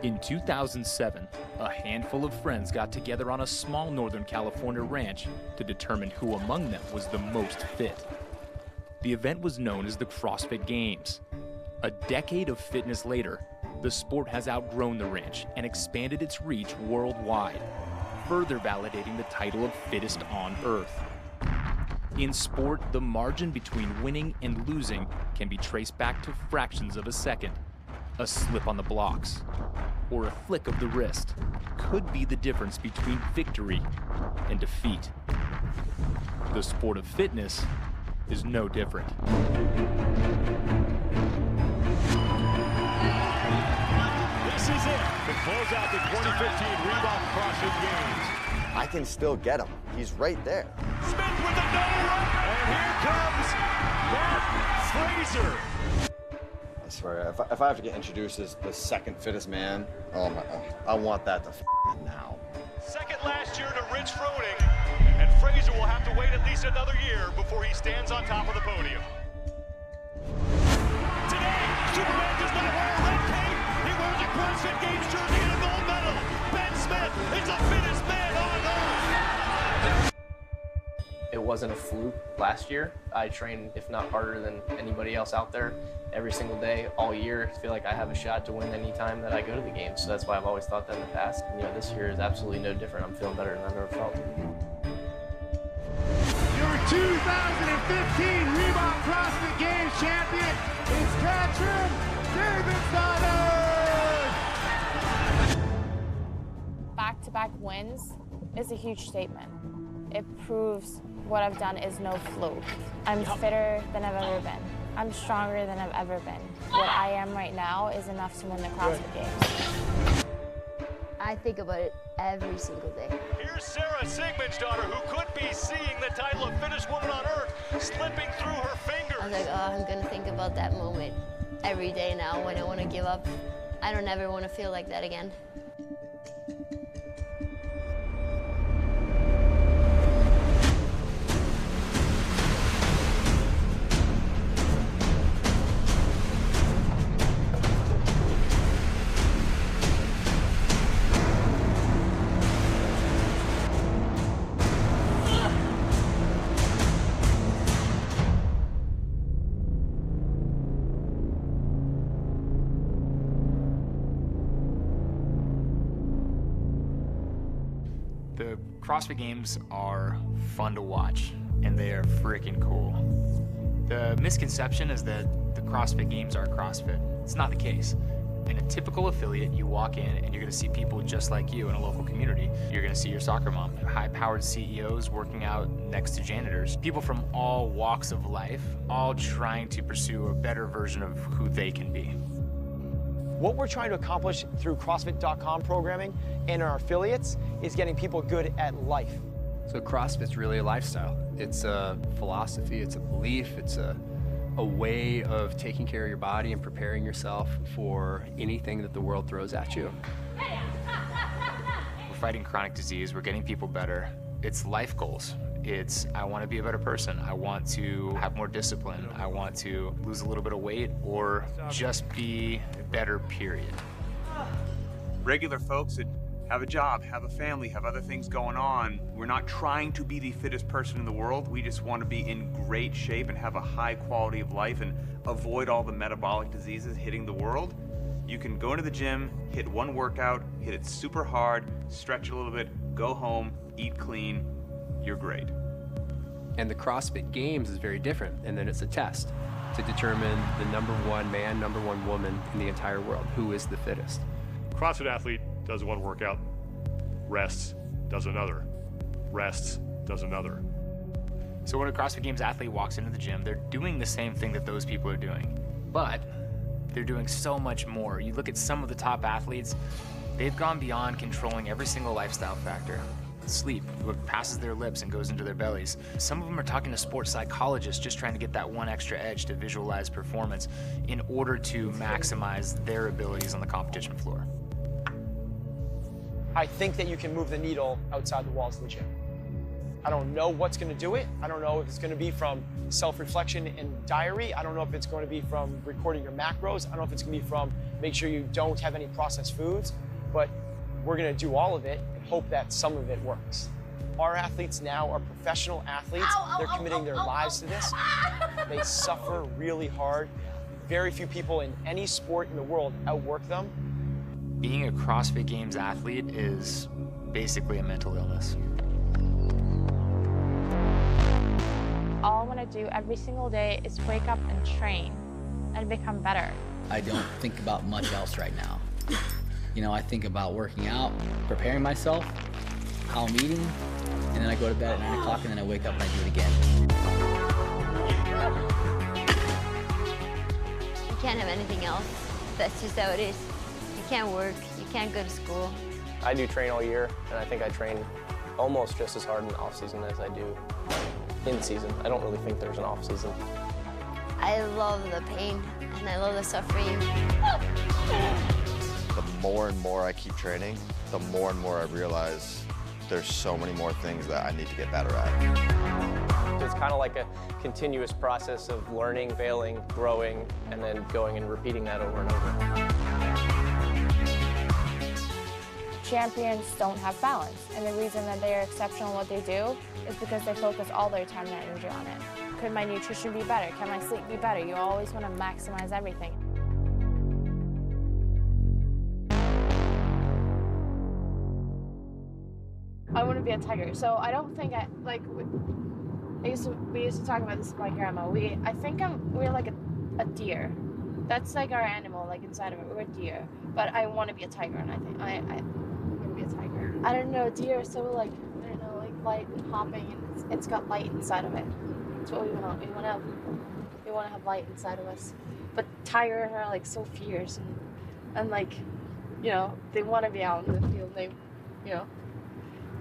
In 2007, a handful of friends got together on a small Northern California ranch to determine who among them was the most fit. The event was known as the CrossFit Games. A decade of fitness later, the sport has outgrown the ranch and expanded its reach worldwide, further validating the title of fittest on Earth. In sport, the margin between winning and losing can be traced back to fractions of a second. A slip on the blocks or a flick of the wrist could be the difference between victory and defeat. The sport of fitness is no different. This is it to close out the 2015 Reebok CrossFit Games. I can still get him. He's right there. Smith with the no-run, and here comes Matt Fraser. I swear, if I have to get introduced as the second fittest man, oh my, I want that to now. Second last year to Rich Froning, and Fraser will have to wait at least another year before he stands on top of the podium. Today, Superman does not wear a red cape. He wears a CrossFit Games jersey and a gold medal. Ben Smith is the fittest man on earth. It wasn't a fluke last year. I trained, if not harder than anybody else out there, every single day, all year. I feel like I have a shot to win any time that I go to the games. So that's why I've always thought that in the past. And, this year is absolutely no different. I'm feeling better than I've ever felt. Your 2015 Reebok CrossFit Games champion is Katrin Davidson. Back-to-back wins is a huge statement. It proves what I've done is no fluke. I'm fitter than I've ever been. I'm stronger than I've ever been. What I am right now is enough to win the CrossFit Games. I think about it every single day. Here's Sarah Sigmund's daughter, who could be seeing the title of fittest woman on earth slipping through her fingers. I was like, oh, I'm gonna think about that moment every day now when I want to give up. I don't ever want to feel like that again. The CrossFit Games are fun to watch, and they are freaking cool. The misconception is that the CrossFit Games are CrossFit. It's not the case. In a typical affiliate, you walk in and you're gonna see people just like you in a local community. You're gonna see your soccer mom, high-powered CEOs working out next to janitors, people from all walks of life, all trying to pursue a better version of who they can be. What we're trying to accomplish through CrossFit.com programming and our affiliates is getting people good at life. So CrossFit's really a lifestyle. It's a philosophy, it's a belief, it's a way of taking care of your body and preparing yourself for anything that the world throws at you. We're fighting chronic disease, we're getting people better. It's life goals. It's, I want to be a better person. I want to have more discipline. I want to lose a little bit of weight or just be better, period. Regular folks that have a job, have a family, have other things going on. We're not trying to be the fittest person in the world. We just want to be in great shape and have a high quality of life and avoid all the metabolic diseases hitting the world. You can go into the gym, hit one workout, hit it super hard, stretch a little bit, go home, eat clean. You're great. And the CrossFit Games is very different, and then it's a test to determine the #1 man, #1 woman in the entire world, who is the fittest. CrossFit athlete does one workout, rests, does another, rests, does another. So when a CrossFit Games athlete walks into the gym, they're doing the same thing that those people are doing, but they're doing so much more. You look at some of the top athletes, they've gone beyond controlling every single lifestyle factor. Sleep, what passes their lips and goes into their bellies. Some of them are talking to sports psychologists just trying to get that one extra edge to visualize performance in order to maximize their abilities on the competition floor. I think that you can move the needle outside the walls of the gym. I don't know what's going to do it. I don't know if it's going to be from self-reflection and diary. I don't know if it's going to be from recording your macros. I don't know if it's going to be from make sure you don't have any processed foods. But we're going to do all of it and hope that some of it works. Our athletes now are professional athletes. They're committing their lives to this. They suffer really hard. Very few people in any sport in the world outwork them. Being a CrossFit Games athlete is basically a mental illness. All I want to do every single day is wake up and train and become better. I don't think about much else right now. You know, I think about working out, preparing myself, how I'm eating, and then I go to bed at 9 o'clock and then I wake up and I do it again. You can't have anything else. That's just how it is. You can't work, you can't go to school. I do train all year, and I think I train almost just as hard in the off-season as I do in season. I don't really think there's an off-season. I love the pain, and I love the suffering. The more and more I keep training, the more and more I realize there's so many more things that I need to get better at. It's kind of like a continuous process of learning, failing, growing, and then going and repeating that over and over. Champions don't have balance, and the reason that they are exceptional at what they do is because they focus all their time and energy on it. Could my nutrition be better? Can my sleep be better? You always want to maximize everything. I want to be a tiger, so I don't think we used to talk about this with my grandma. We're like a deer. That's like our animal, like inside of it. We're a deer, but I want to be a tiger, and I think I'm gonna be a tiger. I don't know, deer are so like light and hopping, and it's got light inside of it. That's what we want. We want to have light inside of us. But tigers are like so fierce and like, you know, they want to be out in the field. They, you know,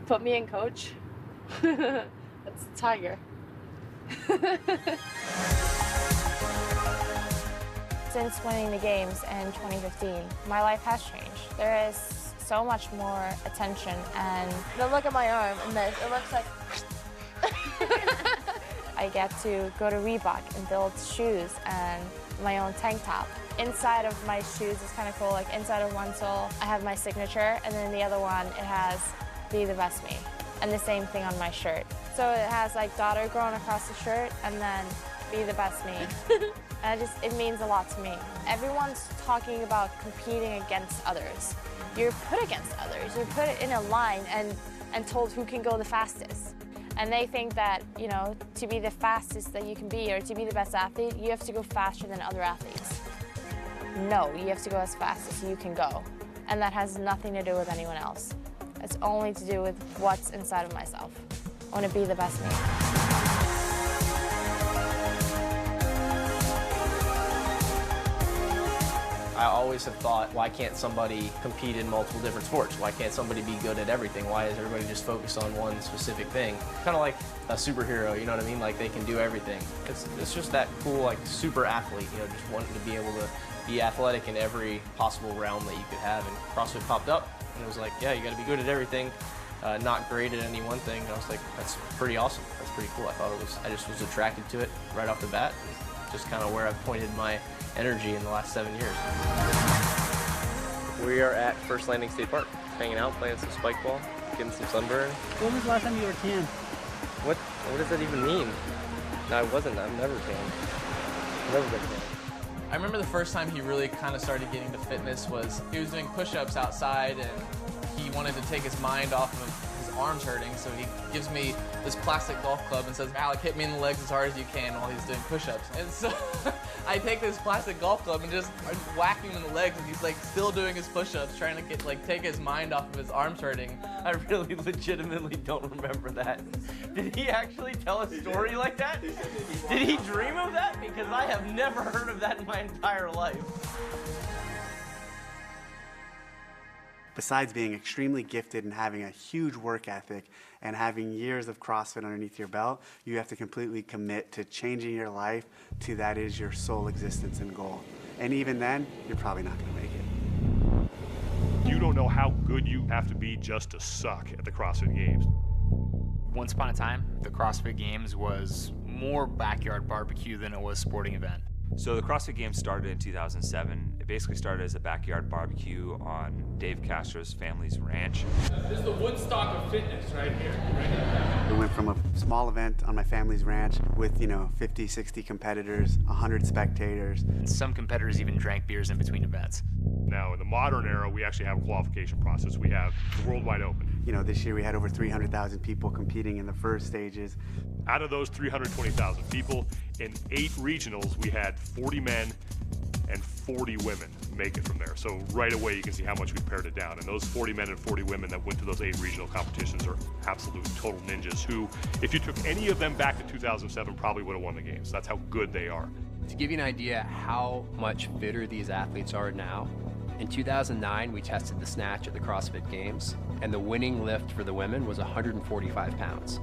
put me in coach. That's the tiger. Since winning the games in 2015, my life has changed. There is so much more attention, and the look at my arm and this, it looks like I get to go to Reebok and build shoes and my own tank top. Inside of my shoes is kind of cool. Like inside of one sole, I have my signature, and then the other one, it has "Be the Best Me," and the same thing on my shirt. So it has like daughter growing across the shirt, and then "Be the Best Me." And it means a lot to me. Everyone's talking about competing against others. You're put against others. You're put in a line and told who can go the fastest. And they think that, you know, to be the fastest that you can be or to be the best athlete, you have to go faster than other athletes. No, you have to go as fast as you can go. And that has nothing to do with anyone else. It's only to do with what's inside of myself. I want to be the best me. I always have thought, why can't somebody compete in multiple different sports? Why can't somebody be good at everything? Why is everybody just focused on one specific thing? Kind of like a superhero, you know what I mean? Like they can do everything. It's just that cool, like super athlete, you know, just wanting to be able to be athletic in every possible realm that you could have. And CrossFit popped up, and it was like, yeah, you got to be good at everything, not great at any one thing. And I was like, that's pretty awesome. That's pretty cool. I just was attracted to it right off the bat. Just kind of where I've pointed my energy in the last 7 years. We are at First Landing State Park, hanging out, playing some spike ball, getting some sunburn. When was the last time you were tan? What does that even mean? No, I wasn't. I've never tan. Never been tan. I remember the first time he really kind of started getting to fitness was he was doing push-ups outside, and he wanted to take his mind off of his arms hurting, so he gives me this plastic golf club and says, "Alec, hit me in the legs as hard as you can," while he's doing push-ups. And so I take this plastic golf club and just whack him in the legs, and he's like still doing his push-ups, trying to get take his mind off of his arms hurting. I really legitimately don't remember that. Did he actually tell a story like that? Did he dream of that? Because I have never heard of that in my entire life. Besides being extremely gifted and having a huge work ethic and having years of CrossFit underneath your belt, you have to completely commit to changing your life to that is your sole existence and goal. And even then, you're probably not going to make it. You don't know how good you have to be just to suck at the CrossFit Games. Once upon a time, the CrossFit Games was more backyard barbecue than it was sporting event. So the CrossFit Games started in 2007. It basically started as a backyard barbecue on Dave Castro's family's ranch. This is the Woodstock of fitness right here. We went from a small event on my family's ranch with, 50, 60 competitors, 100 spectators. And some competitors even drank beers in between events. Now, in the modern era, we actually have a qualification process. We have the World Wide Open. This year we had over 300,000 people competing in the first stages. Out of those 320,000 people, in 8 regionals, we had 40 men and 40 women make it from there. So right away, you can see how much we pared it down. And those 40 men and 40 women that went to those 8 regional competitions are absolute total ninjas who, if you took any of them back to 2007, probably would have won the games. That's how good they are. To give you an idea how much fitter these athletes are now, in 2009, we tested the snatch at the CrossFit Games, and the winning lift for the women was 145 pounds.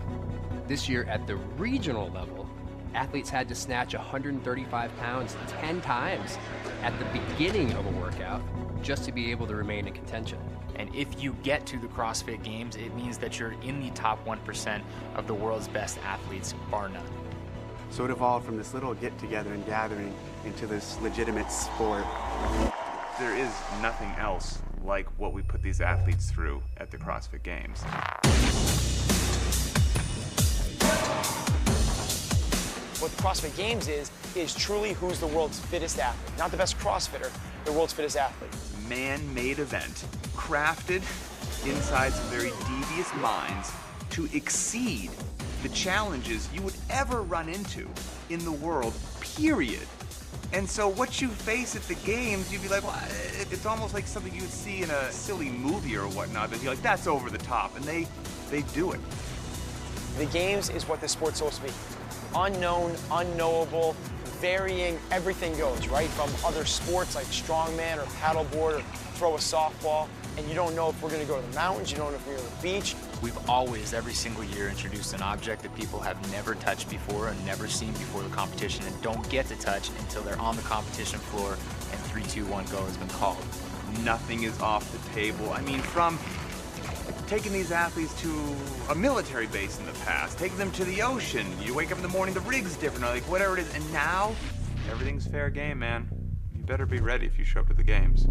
This year, at the regional level, athletes had to snatch 135 pounds 10 times at the beginning of a workout just to be able to remain in contention. And if you get to the CrossFit Games, it means that you're in the top 1% of the world's best athletes, bar none. So it evolved from this little get-together and gathering into this legitimate sport. There is nothing else like what we put these athletes through at the CrossFit Games. What the CrossFit Games is truly who's the world's fittest athlete. Not the best CrossFitter, the world's fittest athlete. Man-made event, crafted inside some very devious minds to exceed the challenges you would ever run into in the world, period. And so what you face at the games, you'd be like, well, it's almost like something you would see in a silly movie or whatnot, that you're like, that's over the top, and they do it. The games is what this sport's supposed to be. Unknown, unknowable, varying, everything goes, right? From other sports like strongman or paddleboard or throw a softball, and you don't know if we're gonna go to the mountains, you don't know if we're gonna go to the beach. We've always, every single year, introduced an object that people have never touched before and never seen before the competition and don't get to touch until they're on the competition floor and 3, 2, 1, go has been called. Nothing is off the table. I mean, from taking these athletes to a military base in the past, taking them to the ocean, you wake up in the morning, the rig's different, like whatever it is, and now everything's fair game, man. You better be ready if you show up to the games.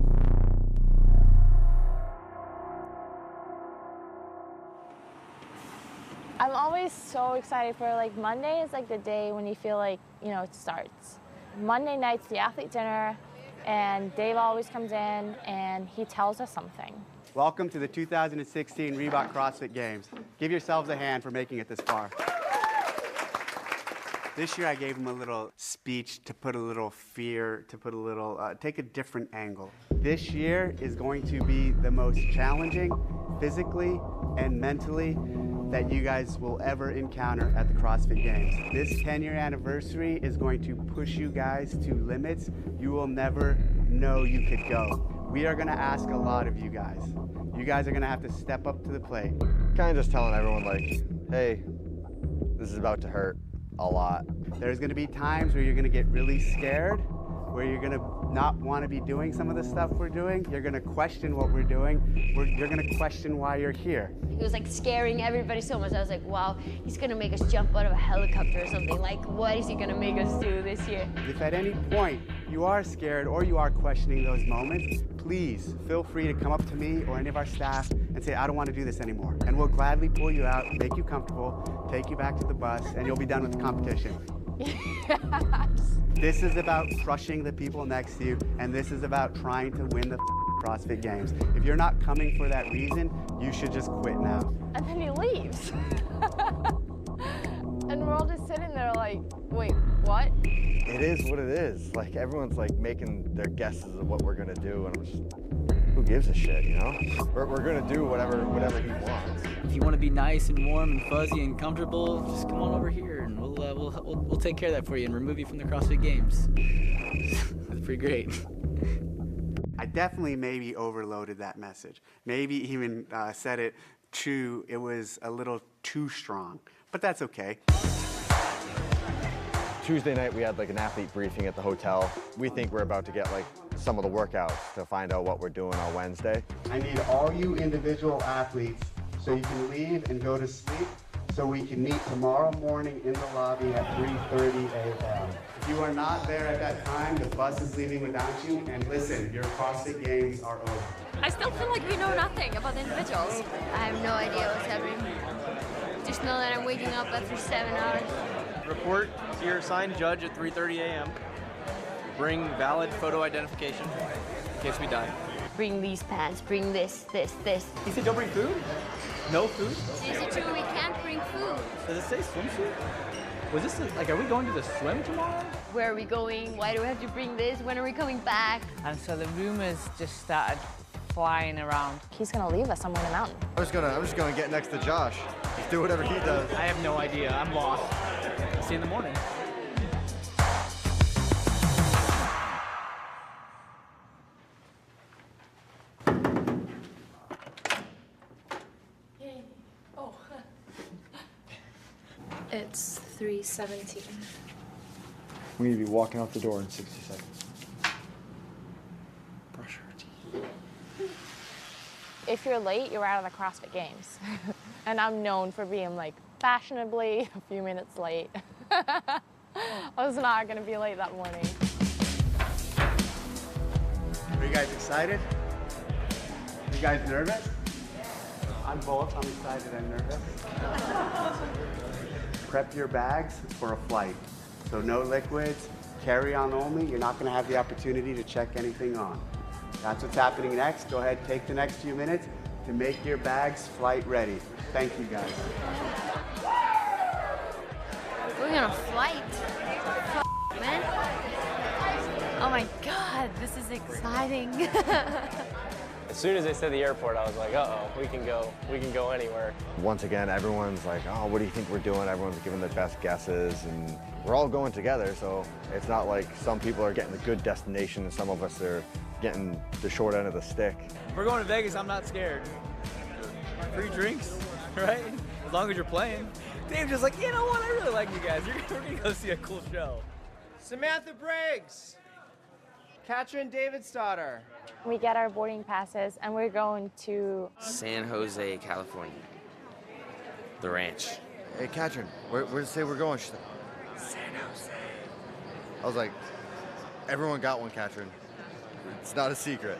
I'm always so excited for Monday is the day when you feel like, it starts. Monday night's the athlete dinner, and Dave always comes in and he tells us something. Welcome to the 2016 Reebok CrossFit Games. Give yourselves a hand for making it this far. This year I gave them a little speech to put a little fear, to put a little, take a different angle. This year is going to be the most challenging physically and mentally that you guys will ever encounter at the CrossFit Games. This 10-year anniversary is going to push you guys to limits you will never know you could go. We are gonna ask a lot of you guys. You guys are gonna have to step up to the plate. Kind of just telling everyone hey, this is about to hurt a lot. There's gonna be times where you're gonna get really scared, where you're gonna not wanna be doing some of the stuff we're doing. You're gonna question what we're doing. You're gonna question why you're here. It was scaring everybody so much. I was like, wow, he's gonna make us jump out of a helicopter or something. What is he gonna make us do this year? If at any point you are scared or you are questioning those moments, please feel free to come up to me or any of our staff and say, I don't want to do this anymore. And we'll gladly pull you out, make you comfortable, take you back to the bus, and you'll be done with the competition. Yes. This is about crushing the people next to you, and this is about trying to win the CrossFit Games. If you're not coming for that reason, you should just quit now. And then he leaves. And we're all just sitting there wait, what? It is what it is. Everyone's making their guesses of what we're gonna do, and I'm just, who gives a shit, We're gonna do whatever he wants. If you want to be nice and warm and fuzzy and comfortable, just come on over here and we'll take care of that for you and remove you from the CrossFit Games. That's pretty great. I definitely maybe overloaded that message. Maybe even said it it was a little too strong, but that's okay. Tuesday night we had an athlete briefing at the hotel. We think we're about to get some of the workouts to find out what we're doing on Wednesday. I need all you individual athletes so you can leave and go to sleep so we can meet tomorrow morning in the lobby at 3:30 a.m. If you are not there at that time, the bus is leaving without you. And listen, your CrossFit Games are over. I still feel like we know nothing about the individuals. I have no idea what's happening. Just know that I'm waking up after 7 hours. Report to your assigned judge at 3:30 a.m. Bring valid photo identification in case we die. Bring these pants, bring this. He said don't bring food? No food? Is it true we can't bring food? Does it say swimsuit? Was this like, are we going to the swim tomorrow? Where are we going? Why do we have to bring this? When are we coming back? And so the rumors just started flying around. He's gonna leave us somewhere in the mountain. I'm just gonna get next to Josh. Just do whatever he does. I have no idea. I'm lost. See you in the morning. It's 3:17. We need to be walking out the door in 60 seconds. Brush our teeth. If you're late, you're out of the CrossFit Games. And I'm known for being like fashionably a few minutes late. I was not gonna be late that morning. Are you guys excited? Are you guys nervous? I'm both. I'm excited and nervous. Prep your bags for a flight. So no liquids, carry-on only. You're not going to have the opportunity to check anything on. That's what's happening next. Go ahead, take the next few minutes to make your bags flight ready. Thank you, guys. We're gonna flight. Man. Oh my God, this is exciting. As soon as they said the airport, I was like, uh-oh, we can go anywhere. Once again, everyone's like, oh, what do you think we're doing? Everyone's giving their best guesses, and we're all going together, so it's not like some people are getting the good destination and some of us are getting the short end of the stick. If we're going to Vegas, I'm not scared. Free drinks, right? As long as you're playing. Dave's just like, you know what? I really like you guys. We're gonna go see a cool show. Samantha Briggs, Katrin David's daughter. We get our boarding passes and we're going to San Jose, California. The ranch. Hey, Katrin, where did it say we're going? She's like, San Jose. I was like, everyone got one, Katrin. It's not a secret.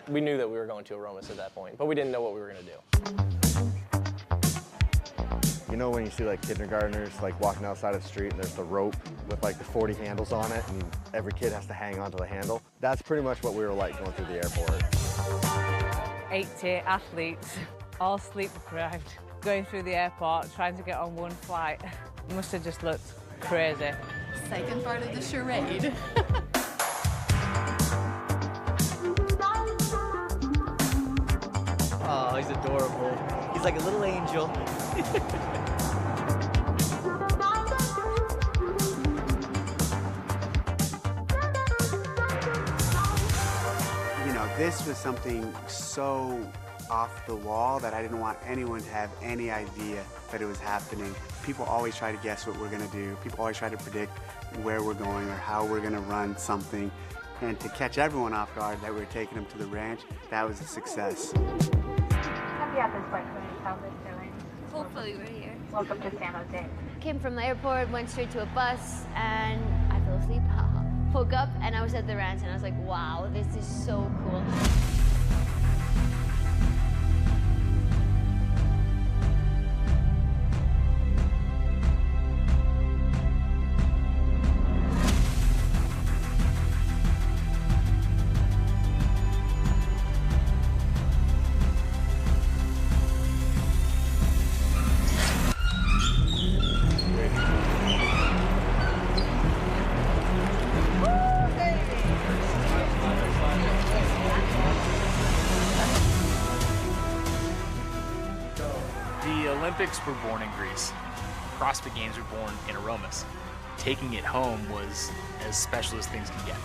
We knew that we were going to Aromas at that point, but we didn't know what we were going to do. You know when you see like kindergartners like walking outside of the street and there's the rope with like the 40 handles on it and every kid has to hang onto the handle? That's pretty much what we were like going through the airport. 80 athletes, all sleep deprived, going through the airport, trying to get on one flight. It must have just looked crazy. Second part of the charade. Oh, he's adorable. He's like a little angel. You know, this was something so off the wall that I didn't want anyone to have any idea that it was happening. People always try to guess what we're gonna do. People always try to predict where we're going or how we're gonna run something. And to catch everyone off guard that we were taking them to the ranch, that was a success. Happy at this point, how's this doing? Hopefully we're here. Welcome to San Jose. Came from the airport, went straight to a bus, and I fell asleep. Woke up and I was at the ranch and I was like, wow, this is so cool. Olympics were born in Greece. CrossFit Games were born in Aromas. Taking it home was as special as things can get.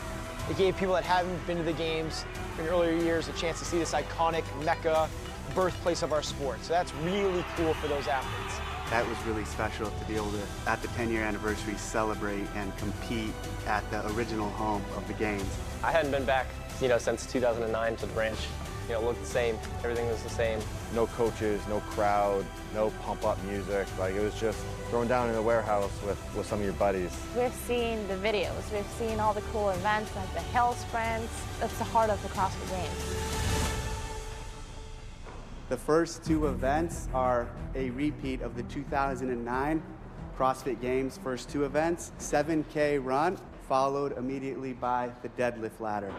It gave people that haven't been to the games in earlier years a chance to see this iconic Mecca, birthplace of our sport. So that's really cool for those athletes. That was really special to be able to, at the 10-year anniversary, celebrate and compete at the original home of the Games. I hadn't been back, since 2009 to the ranch. you know, looked the same. Everything was the same. No coaches, no crowd, no pump-up music. Like, it was just thrown down in the warehouse with some of your buddies. We've seen the videos, we've seen all the cool events like the hill sprints. That's the heart of the CrossFit Games. The first two events are a repeat of the 2009 CrossFit Games first two events, 7K run, followed immediately by the deadlift ladder.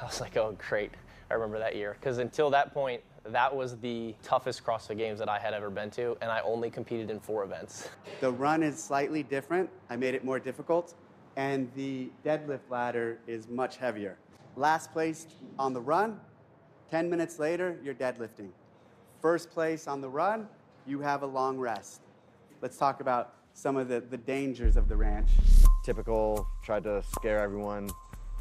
I was like, oh, great. I remember that year. Because until that point, that was the toughest CrossFit Games that I had ever been to, and I only competed in 4 events. The run is slightly different. I made it more difficult, and the deadlift ladder is much heavier. Last place on the run, 10 minutes later, you're deadlifting. First place on the run, you have a long rest. Let's talk about some of the dangers of the ranch. Typical, tried to scare everyone.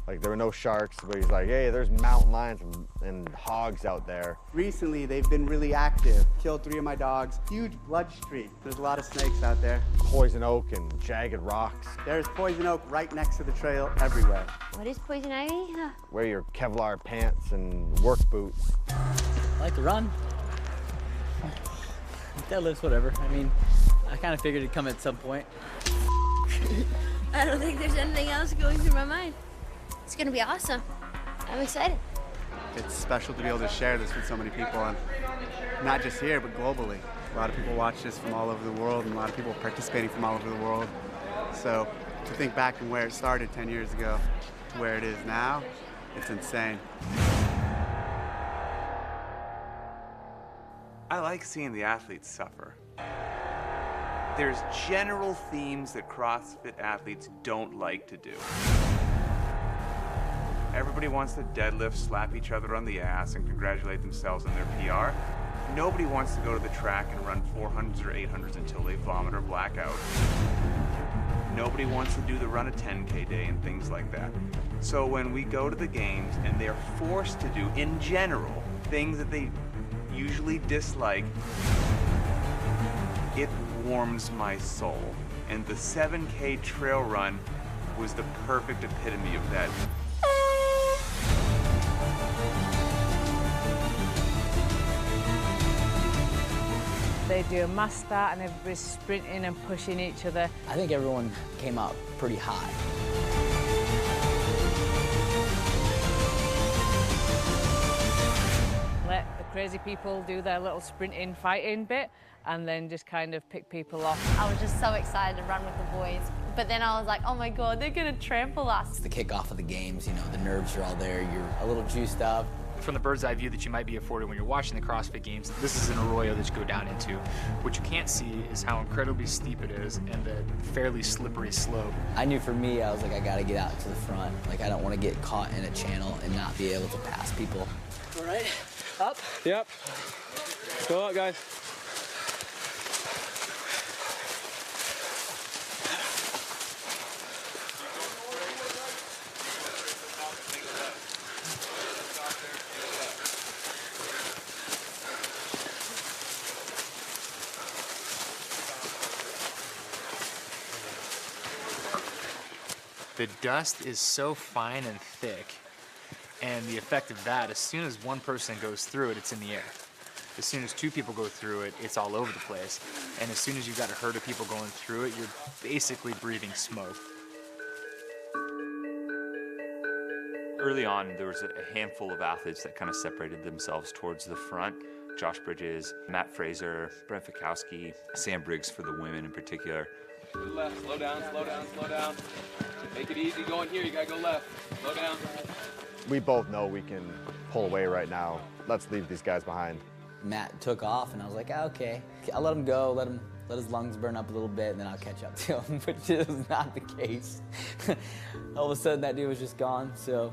Like, there were no sharks, but he's like, hey, there's mountain lions and hogs out there. Recently, they've been really active. Killed 3 of my dogs. Huge blood streak. There's a lot of snakes out there. Poison oak and jagged rocks. There's poison oak right next to the trail everywhere. What is poison ivy? Wear your Kevlar pants and work boots. I like to run. Deadlifts, whatever. I mean, I kind of figured it'd come at some point. I don't think there's anything else going through my mind. It's gonna be awesome. I'm excited. It's special to be able to share this with so many people, and not just here, but globally. A lot of people watch this from all over the world, and a lot of people participating from all over the world. So to think back from where it started 10 years ago to where it is now, it's insane. I like seeing the athletes suffer. There's general themes that CrossFit athletes don't like to do. Everybody wants to deadlift, slap each other on the ass, and congratulate themselves on their PR. Nobody wants to go to the track and run 400s or 800s until they vomit or black out. Nobody wants to do the run a 10K day and things like that. So when we go to the games and they're forced to do, in general, things that they usually dislike, it warms my soul. And the 7K trail run was the perfect epitome of that. They do a mass start and everybody's sprinting and pushing each other. I think everyone came out pretty high. Let the crazy people do their little sprinting, fighting bit, and then just kind of pick people off. I was just so excited to run with the boys, but then I was like, oh my God, they're gonna trample us. It's the kickoff of the games, you know, the nerves are all there, you're a little juiced up. From the bird's eye view that you might be afforded when you're watching the CrossFit Games, this is an arroyo that you go down into. What you can't see is how incredibly steep it is and the fairly slippery slope. I knew for me, I was like, I gotta get out to the front. Like, I don't want to get caught in a channel and not be able to pass people. All right, up. Yep. Go up, guys. The dust is so fine and thick, and the effect of that, as soon as one person goes through it, it's in the air. As soon as 2 people go through it, it's all over the place. And as soon as you've got a herd of people going through it, you're basically breathing smoke. Early on, there was a handful of athletes that kind of separated themselves towards the front. Josh Bridges, Matt Fraser, Brent Fikowski, Sam Briggs for the women in particular. To the left, slow down, slow down, slow down. Make it easy going here, you gotta go left. Slow down. We both know we can pull away right now. Let's leave these guys behind. Matt took off, and I was like, ah, okay. I'll let him go, let his lungs burn up a little bit, and then I'll catch up to him, which is not the case. All of a sudden, that dude was just gone, so.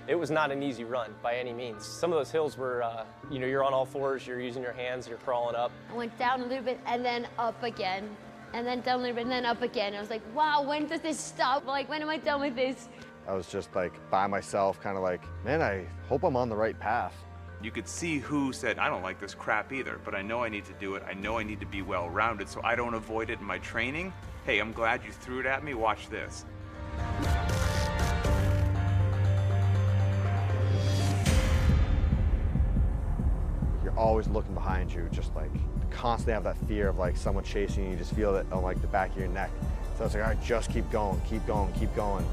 It was not an easy run by any means. Some of those hills were, you know, you're on all fours, you're using your hands, you're crawling up. I went down a little bit and then up again. And then down a little bit and then up again. I was like, wow, when does this stop? Like, when am I done with this? I was just like by myself, kind of like, man, I hope I'm on the right path. You could see who said, I don't like this crap either, but I know I need to do it. I know I need to be well-rounded, so I don't avoid it in my training. Hey, I'm glad you threw it at me. Watch this. always looking behind you, just like constantly have that fear of like someone chasing you. You just feel it on like the back of your neck. So it's like, all right, just keep going, keep going, keep going.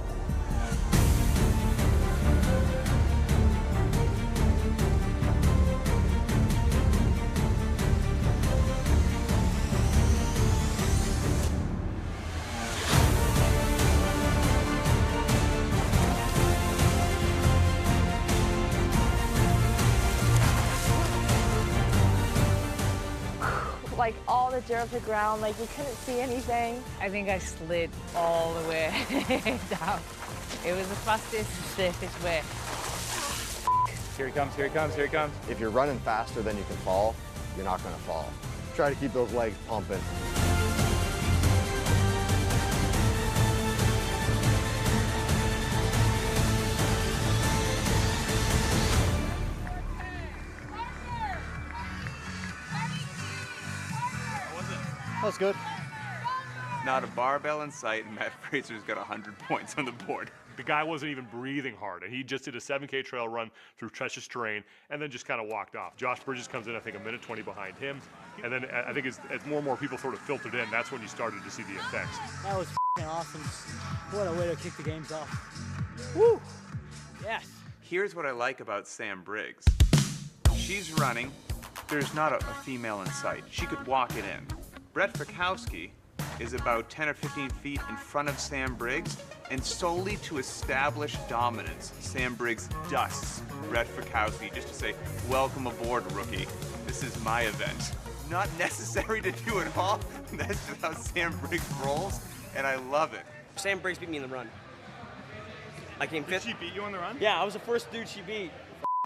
Like all the dirt of the ground, like you couldn't see anything. I think I slid all the way down. It was the fastest, safest way. Here he comes, here he comes, here he comes. If you're running faster than you can fall, you're not gonna fall. Try to keep those legs pumping. That's good. Not a barbell in sight, and Matt Fraser's got 100 points on the board. The guy wasn't even breathing hard, and he just did a 7K trail run through treacherous terrain and then just kind of walked off. Josh Bridges comes in, I think, a minute 20 behind him. And then I think as more and more people sort of filtered in, that's when you started to see the effects. That was awesome. What a way to kick the games off. Woo! Yes. Here's what I like about Sam Briggs. She's running. There's not a female in sight. She could walk it in. Brett Fikowski is about 10 or 15 feet in front of Sam Briggs, and solely to establish dominance, Sam Briggs dusts Brett Fikowski just to say, welcome aboard, rookie. This is my event. Not necessary to do it all. That's just how Sam Briggs rolls, and I love it. Sam Briggs beat me in the run. I came fifth. Did she beat you on the run? Yeah, I was the first dude she beat.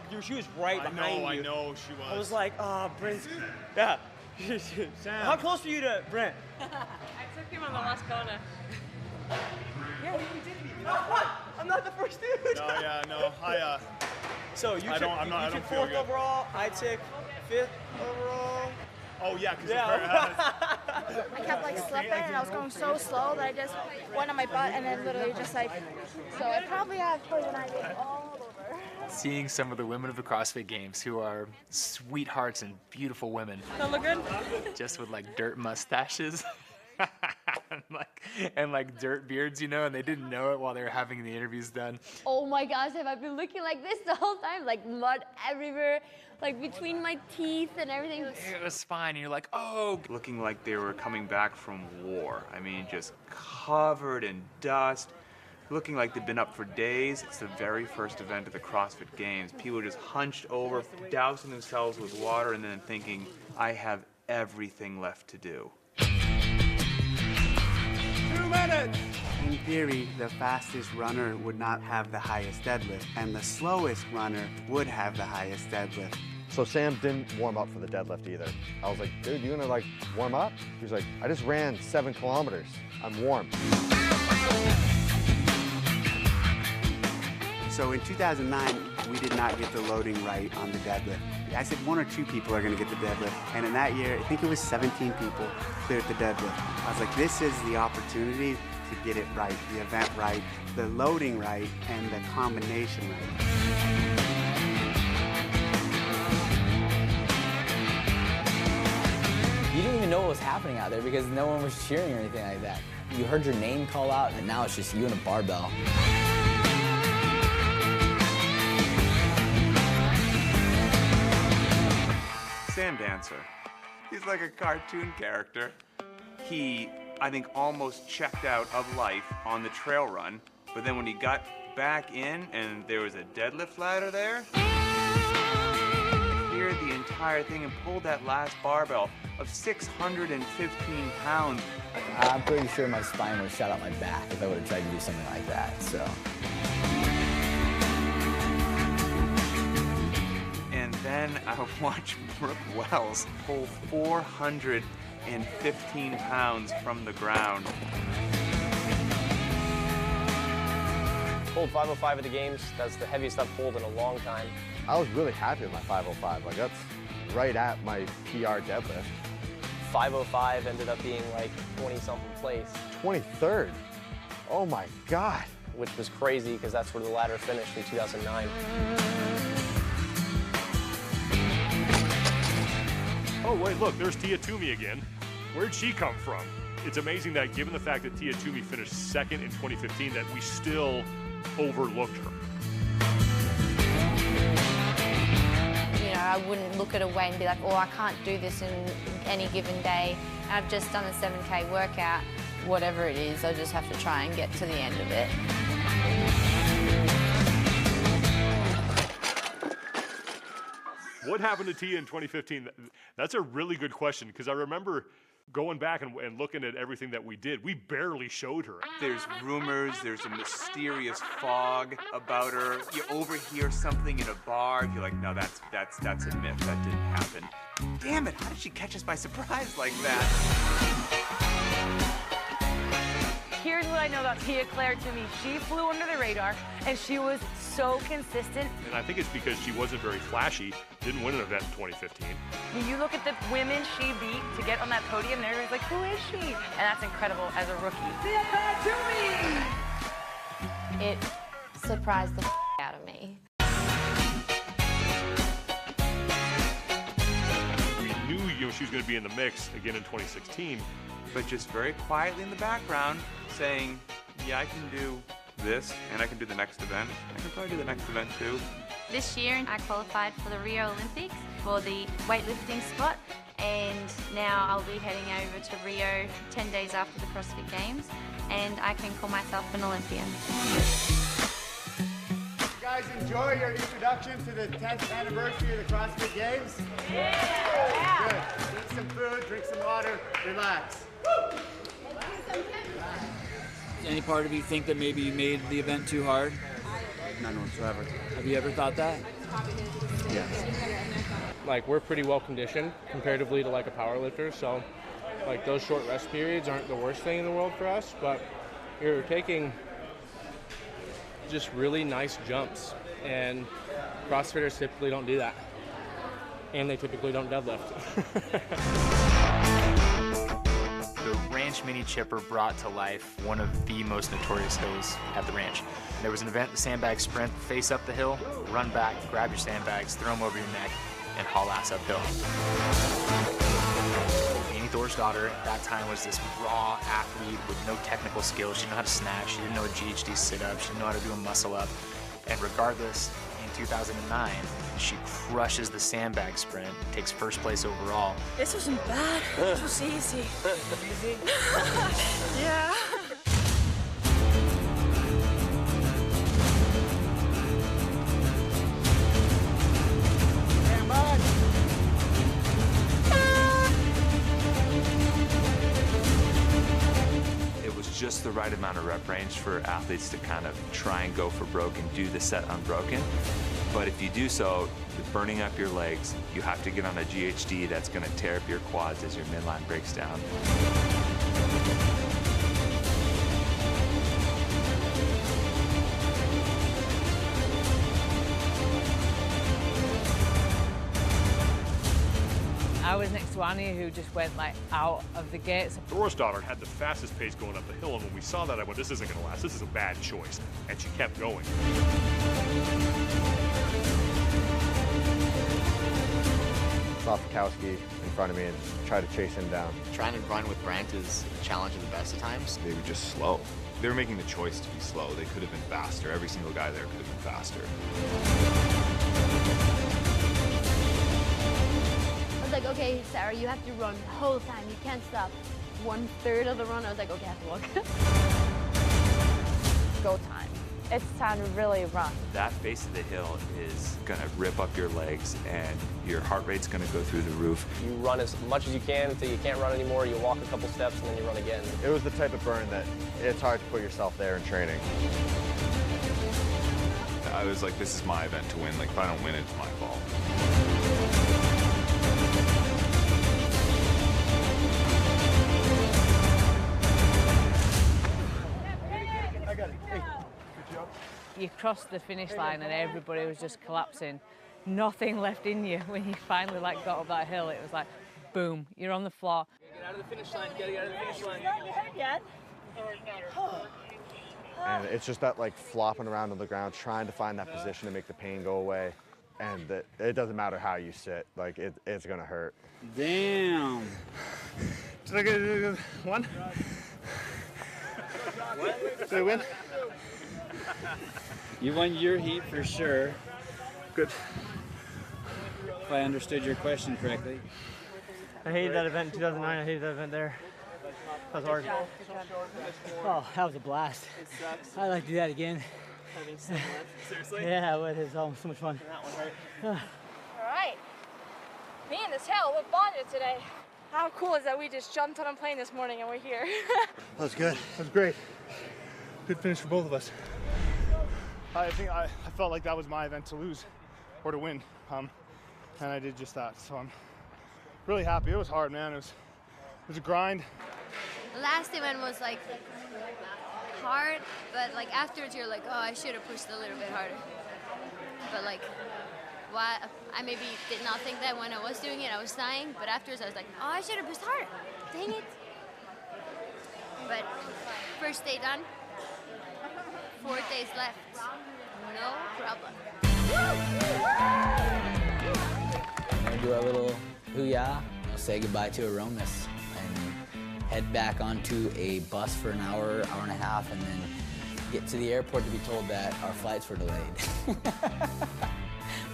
Dude, she was right behind you. I know she was. I was like, Brent. Yeah. Sam. How close were you to Brent? I took him on the last corner. Yeah, you did beat me. What? I'm not the first dude. No, yeah, no. So you took I don't feel fourth good. overall. I took fifth overall. Oh yeah, because I kept like slipping and I was going so slow that I just went on my butt and then literally just like, so I probably have poison ivy all over. Seeing some of the women of the CrossFit Games who are sweethearts and beautiful women. That look good? Just with like dirt mustaches. and like dirt beards, you know, and they didn't know it while they were having the interviews done. Oh my gosh, have I been looking like this the whole time? Like mud everywhere, like between my teeth and everything. It was fine. You're like, oh. Looking like they were coming back from war. I mean, just covered in dust. Looking like they've been up for days. It's the very first event of the CrossFit Games. People just hunched over, dousing themselves with water and then thinking, I have everything left to do. 2 minutes! In theory, the fastest runner would not have the highest deadlift, and the slowest runner would have the highest deadlift. So Sam didn't warm up for the deadlift either. I was like, dude, you gonna like warm up? He was like, I just ran 7 kilometers. I'm warm. So in 2009, we did not get the loading right on the deadlift. I said 1 or 2 people are going to get the deadlift. And in that year, I think it was 17 people cleared the deadlift. I was like, this is the opportunity to get it right, the event right, the loading right, and the combination right. You didn't even know what was happening out there because no one was cheering or anything like that. You heard your name call out, and now it's just you and a barbell. Sam Dancer. He's like a cartoon character. He, I think, almost checked out of life on the trail run, but then when he got back in and there was a deadlift ladder there, he cleared the entire thing and pulled that last barbell of 615 pounds. I'm pretty sure my spine would have shot out my back if I would have tried to do something like that, so. And then I watched Brooke Wells pull 415 pounds from the ground. Pulled 505 at the games. That's the heaviest I've pulled in a long time. I was really happy with my 505. Like, that's right at my PR deadlift. 505 ended up being like 20-something place. 23rd. Oh my God. Which was crazy because that's where the ladder finished in 2009. oh wait, look, there's Tia Toomey again. Where'd she come from? It's amazing that given the fact that Tia Toomey finished second in 2015, that we still overlooked her. You know, I wouldn't look at a weight and be like, oh, I can't do this in any given day. I've just done a 7K workout. Whatever it is, I just have to try and get to the end of it. What happened to Tia in 2015? That's a really good question, because I remember going back and looking at everything that we did. We barely showed her. There's rumors, there's a mysterious fog about her. You overhear something in a bar, you're like, no, that's a myth, that didn't happen. Damn it, how did she catch us by surprise like that? Here's what I know about Tia Claire Toomey. She flew under the radar, and she was so consistent. And I think it's because she wasn't very flashy, didn't win an event in 2015. When you look at the women she beat to get on that podium, they're like, who is she? And that's incredible as a rookie. Tia Claire Toomey! It surprised the out of me. We knew, she was going to be in the mix again in 2016. But just very quietly in the background saying, yeah, I can do this, and I can do the next event. I can probably do the next event too. This year, I qualified for the Rio Olympics for the weightlifting spot, and now I'll be heading over to Rio 10 days after the CrossFit Games, and I can call myself an Olympian. You guys enjoy your introduction to the 10th anniversary of the CrossFit Games? Yeah! Good. Eat some food, drink some water, relax. Does any part of you think that maybe you made the event too hard? None whatsoever. Have you ever thought that? Yes. Like, we're pretty well conditioned comparatively to like a power lifter, so like those short rest periods aren't the worst thing in the world for us, but you're taking just really nice jumps, and CrossFitters typically don't do that, and they typically don't deadlift. The ranch mini chipper brought to life one of the most notorious hills at the ranch. There was an event, the sandbag sprint, face up the hill, run back, grab your sandbags, throw them over your neck, and haul ass uphill. Amy Thor's daughter at that time was this raw athlete with no technical skills. She didn't know how to snatch, she didn't know a GHD sit-up, she didn't know how to do a muscle up. And regardless, in 2009, she crushes the sandbag sprint, takes first place overall. This wasn't bad. This was easy. Easy? Yeah. Stand by. It was just the right amount of rep range for athletes to kind of try and go for broke and do the set unbroken. But if you do so, with burning up your legs, you have to get on a GHD that's going to tear up your quads as your midline breaks down. I was next to Annie, who just went like out of the gates. Thor's daughter had the fastest pace going up the hill, and when we saw that, I went, this isn't going to last. This is a bad choice. And she kept going. Saw Fikowski in front of me and tried to chase him down. Trying to run with Brent is a challenge at the best of times. They were just slow. They were making the choice to be slow. They could have been faster. Every single guy there could have been faster. I was like, okay, Sarah, you have to run the whole time. You can't stop. 1/3 of the run, I was like, okay, I have to walk. Go time. It's time to really run. That face of the hill is going to rip up your legs, and your heart rate's going to go through the roof. You run as much as you can until you can't run anymore. You walk a couple steps, and then you run again. It was the type of burn that it's hard to put yourself there in training. I was like, this is my event to win. Like, if I don't win it, it's my fault. I got it. Hey, good job. You crossed the finish line and everybody was just collapsing. Nothing left in you when you finally like got up that hill. It was like, boom, you're on the floor. Get out of the finish line. Get out of the finish line. And it's just that like flopping around on the ground, trying to find that position to make the pain go away. and it doesn't matter how you sit, like it's gonna hurt. Damn. Did I get one? Did I win? You won your heat for sure. Good. If I understood your question correctly. I hated that event in 2009. I hated that event there. That was hard. Oh, that was a blast. I'd like to do that again. Seriously? Yeah, it was so much fun. All right. Me and this hell, we're bonded today. How cool is that we just jumped on a plane this morning and we're here? That was good. That was great. Good finish for both of us. I think I felt like that was my event to lose or to win, and I did just that. So I'm really happy. It was hard, man. It was a grind. The last event was like hard, but like afterwards you're like, oh, I should have pushed a little bit harder. But like, I maybe did not think that when I was doing it, I was dying. But afterwards I was like, oh, I should have pushed harder. Dang it. But first day done, 4 days left. No problem. I'm gonna do a little hoo-yah, say goodbye to Aromas, and head back onto a bus for an hour, hour and a half, and then get to the airport to be told that our flights were delayed.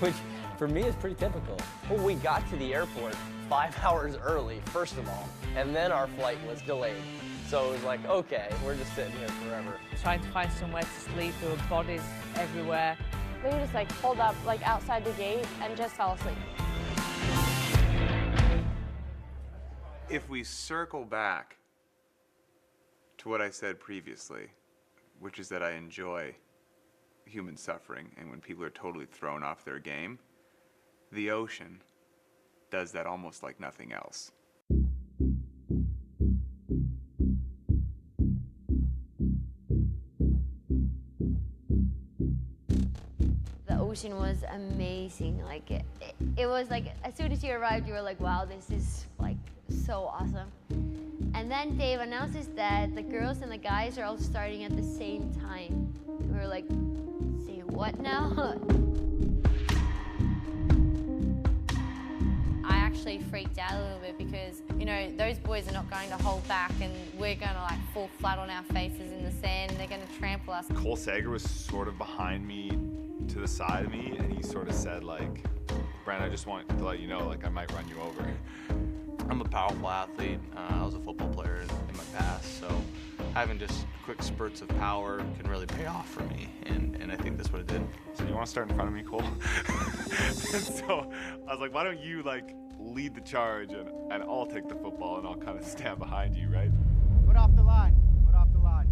Which, for me, is pretty typical. Well, we got to the airport 5 hours early, first of all, and then our flight was delayed. So it was like, okay, we're just sitting here forever. Trying to find somewhere to sleep, there were bodies everywhere. We just like pulled up like outside the gate and just fell asleep. If we circle back to what I said previously, which is that I enjoy human suffering and when people are totally thrown off their game, the ocean does that almost like nothing else. The ocean was amazing. Like it was like as soon as you arrived, you were like, wow, this is like so awesome. And then Dave announces that the girls and the guys are all starting at the same time. We were like, say what now? I actually freaked out a little bit because, you know, those boys are not going to hold back and we're going to like fall flat on our faces in the sand and they're going to trample us. Cole Sager was sort of behind me to the side of me, and he sort of said, like, Brent, I just want to let you know, like, I might run you over. I'm a powerful athlete. I was a football player in my past, so having just quick spurts of power can really pay off for me, and I think that's what it did. So you want to start in front of me, Cole? And so I was like, why don't you, like, lead the charge, and I'll take the football, and I'll kind of stand behind you, right? Foot off the line. Foot off the line.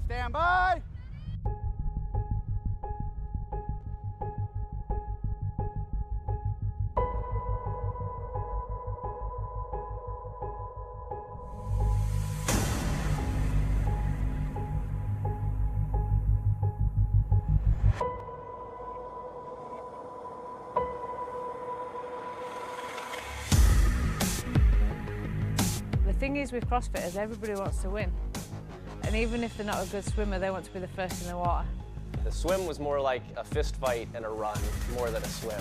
Stand by. The thing is with CrossFitters, everybody wants to win. And even if they're not a good swimmer, they want to be the first in the water. The swim was more like a fist fight and a run, more than a swim.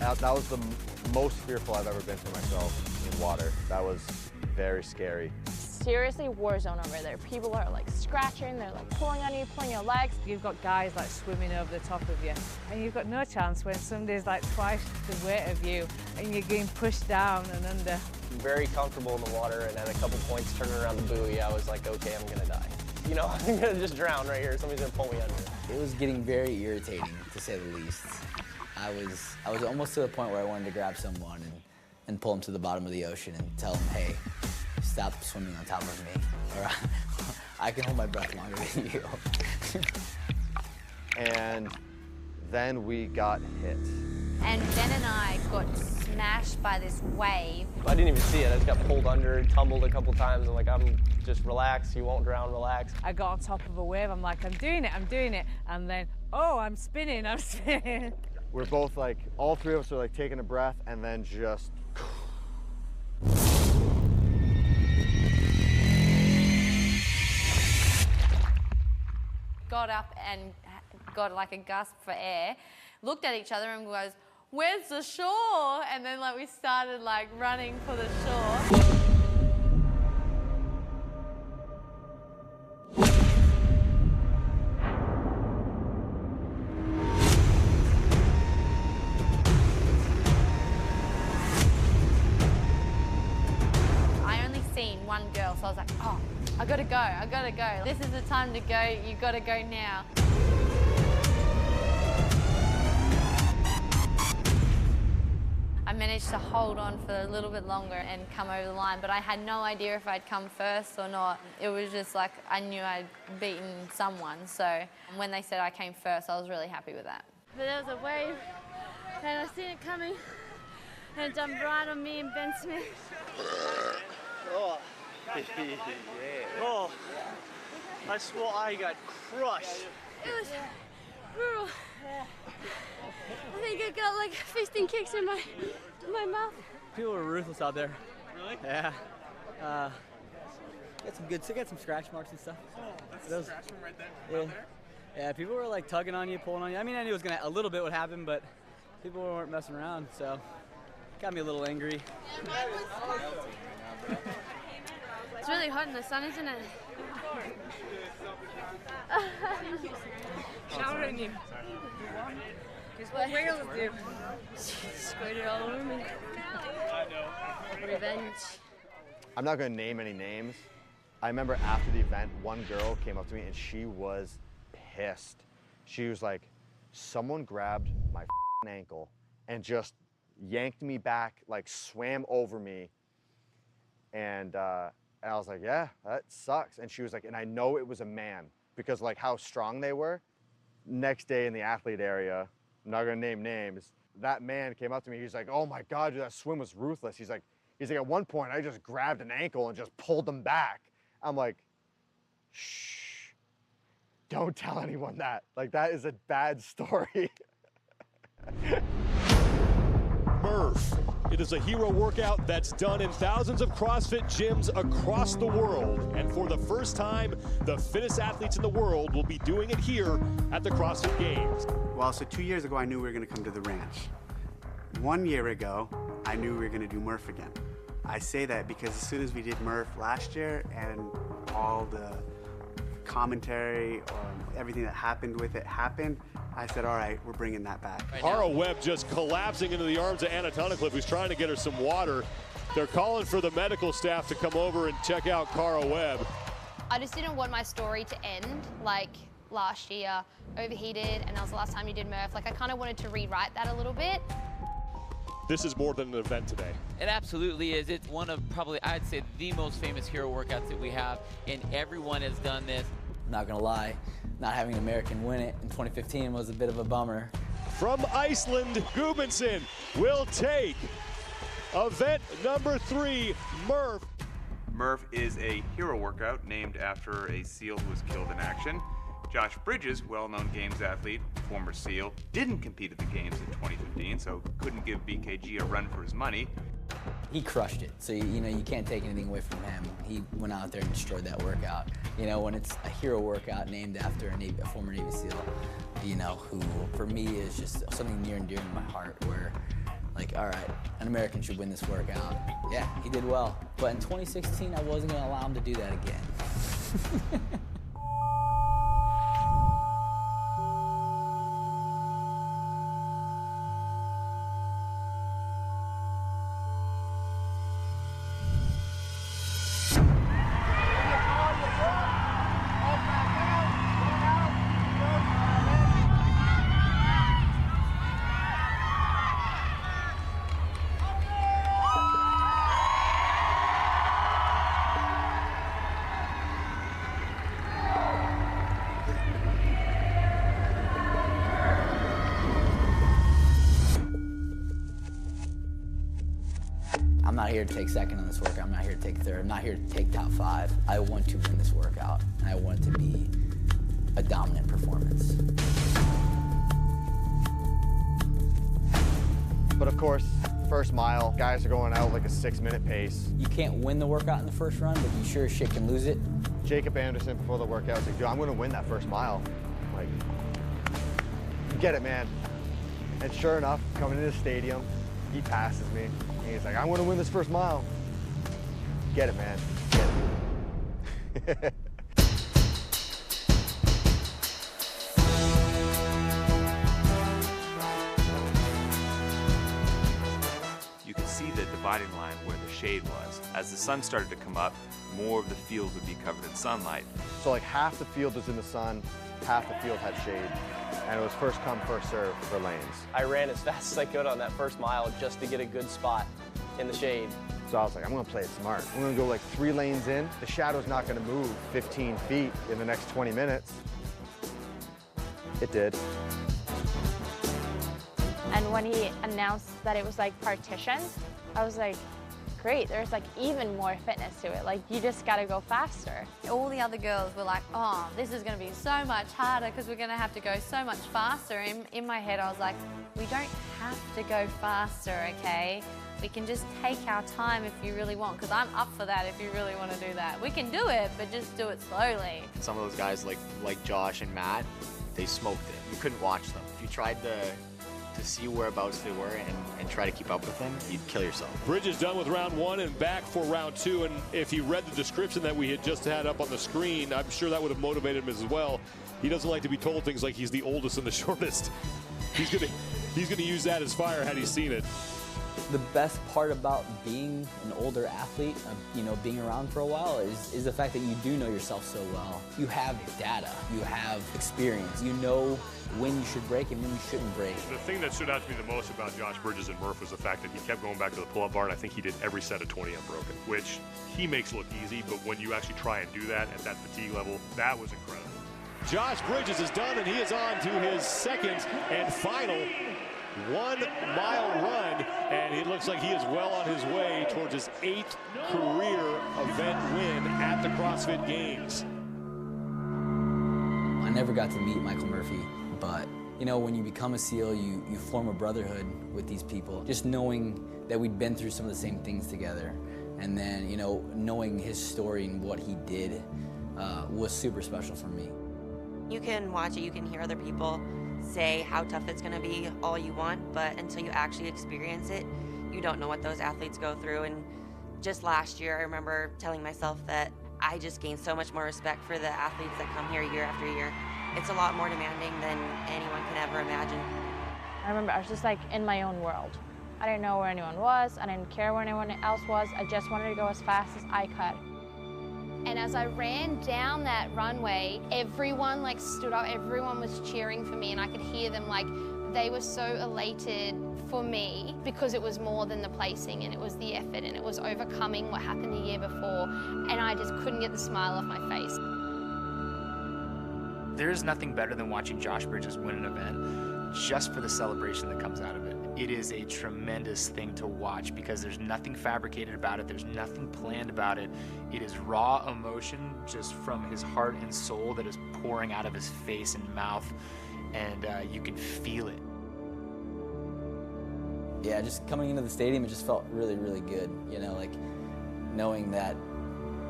That was the most fearful I've ever been for myself in water. That was very scary. Seriously, war zone over there. People are like scratching, they're like pulling on you, pulling your legs. You've got guys like swimming over the top of you, and you've got no chance when somebody's like twice the weight of you and you're getting pushed down and under. Very comfortable in the water, and at a couple points turning around the buoy, I was like, okay, I'm gonna die. You know, I'm gonna just drown right here. Somebody's gonna pull me under. It was getting very irritating, to say the least. I was almost to the point where I wanted to grab someone and pull them to the bottom of the ocean and tell them, hey, stop swimming on top of me, or I can hold my breath longer than you. And then we got hit. And Ben and I got smashed by this wave. I didn't even see it. I just got pulled under, tumbled a couple times. I'm like, I'm just relax. You won't drown, relax. I got on top of a wave. I'm like, I'm doing it. And then, oh, I'm spinning. We're both like, all three of us are like taking a breath and then just. Got up and got like a gasp for air, looked at each other and goes, "Where's the shore?" And then like we started like running for the shore. One girl, so I was like, oh, I gotta go. This is the time to go, you gotta go now. I managed to hold on for a little bit longer and come over the line, but I had no idea if I'd come first or not. It was just like I knew I'd beaten someone, so when they said I came first, I was really happy with that. But there was a wave, and I seen it coming, and it jumped right on me and Ben Smith. Oh. Oh, I swore I got crushed. It was brutal. I think I got like 15 kicks in my mouth. People were ruthless out there. Really? Yeah. Got some scratch marks and stuff. Oh, that's a scratch from right there. Yeah. Yeah, people were like tugging on you, pulling on you. I mean, I knew it was a little bit would happen, but people weren't messing around, so it got me a little angry. It's really hot in the sun, isn't it? Shower in you. Here's what whales do. Squirted all over me. Revenge. I'm not going to name any names. I remember after the event, one girl came up to me and she was pissed. She was like, someone grabbed my ankle and just yanked me back, like swam over me. And I was like, yeah, that sucks. And she was like, and I know it was a man because like how strong they were. Next day in the athlete area, I'm not gonna name names, that man came up to me. He's like, oh my God, dude, that swim was ruthless. He's like, at one point I just grabbed an ankle and just pulled them back. I'm like, shh, don't tell anyone that. Like that is a bad story. Murph. It is a hero workout that's done in thousands of CrossFit gyms across the world. And for the first time, the fittest athletes in the world will be doing it here at the CrossFit Games. Well, so 2 years ago, I knew we were going to come to the ranch. 1 year ago, I knew we were going to do Murph again. I say that because as soon as we did Murph last year and all the commentary or everything that happened with it happened, I said, all right, we're bringing that back. Cara Webb just collapsing into the arms of Anna Tunnicliffe, who's trying to get her some water. They're calling for the medical staff to come over and check out Cara Webb. I just didn't want my story to end like last year, overheated, and that was the last time you did Murph. Like I kind of wanted to rewrite that a little bit. This is more than an event today. It absolutely is. It's one of probably, I'd say, the most famous hero workouts that we have, and everyone has done this. Not gonna lie, not having an American win it in 2015 was a bit of a bummer. From Iceland, Gudmundsson will take event number 3, Murph. Murph is a hero workout named after a SEAL who was killed in action. Josh Bridges, well-known Games athlete, former SEAL, didn't compete at the Games in 2015, so couldn't give BKG a run for his money. He crushed it, so you can't take anything away from him. He went out there and destroyed that workout. You know, when it's a hero workout named after a former Navy SEAL, who for me is just something near and dear to my heart, where like, all right, an American should win this workout. Yeah, he did well, but in 2016, I wasn't gonna allow him to do that again. I'm not here to take second on this workout. I'm not here to take third. I'm not here to take top 5. I want to win this workout, and I want it to be a dominant performance. But of course, first mile, guys are going out like a 6-minute pace. You can't win the workout in the first run, but you sure as shit can lose it. Jacob Anderson before the workout was like, dude, I'm gonna win that first mile. Like, get it, man. And sure enough, coming into the stadium, he passes me. And he's like, I'm gonna win this first mile. Get it, man. Get it. You could see the dividing line where the shade was. As the sun started to come up, more of the field would be covered in sunlight. So like half the field was in the sun, half the field had shade. And it was first come, first serve for lanes. I ran as fast as I could on that first mile just to get a good spot in the shade. So I was like, I'm gonna play it smart. I'm gonna go like 3 lanes in. The shadow's not gonna move 15 feet in the next 20 minutes. It did. And when he announced that it was like partitioned, I was like, great, there's like even more fitness to it. Like, you just gotta go faster. All the other girls were like, oh, this is gonna be so much harder because we're gonna have to go so much faster. In my head, I was like, we don't have to go faster, okay? We can just take our time if you really want, because I'm up for that if you really want to do that. We can do it, but just do it slowly. Some of those guys like Josh and Matt, they smoked it. You couldn't watch them. If you tried to see whereabouts they were and try to keep up with them, you'd kill yourself. Bridges done with round 1 and back for round 2. And if you read the description that we had just had up on the screen, I'm sure that would have motivated him as well. He doesn't like to be told things like he's the oldest and the shortest. He's gonna use that as fire had he seen it. The best part about being an older athlete, you know, being around for a while is the fact that you do know yourself so well. You have data, you have experience, you know when you should break and when you shouldn't break. The thing that stood out to me the most about Josh Bridges and Murph was the fact that he kept going back to the pull-up bar, and I think he did every set of 20 unbroken, which he makes look easy, but when you actually try and do that at that fatigue level, that was incredible. Josh Bridges is done, and he is on to his second and final 1 mile run, and it looks like he is well on his way towards his 8th career event win at the CrossFit Games. I never got to meet Michael Murphy, but you know, when you become a SEAL, you form a brotherhood with these people. Just knowing that we'd been through some of the same things together, and then, you know, knowing his story and what he did was super special for me. You can watch it, you can hear other people say how tough it's gonna be all you want, but until you actually experience it, you don't know what those athletes go through. And just last year, I remember telling myself that I just gained so much more respect for the athletes that come here year after year. It's a lot more demanding than anyone can ever imagine. I remember I was just like in my own world. I didn't know where anyone was, I didn't care where anyone else was, I just wanted to go as fast as I could. And as I ran down that runway, everyone like stood up, everyone was cheering for me, and I could hear them like, they were so elated for me because it was more than the placing, and it was the effort, and it was overcoming what happened the year before, and I just couldn't get the smile off my face. There is nothing better than watching Josh Bridges win an event just for the celebration that comes out of it. It is a tremendous thing to watch because there's nothing fabricated about it, there's nothing planned about it. It is raw emotion just from his heart and soul that is pouring out of his face and mouth, and you can feel it. Yeah, just coming into the stadium, it just felt really, really good. You know, like knowing that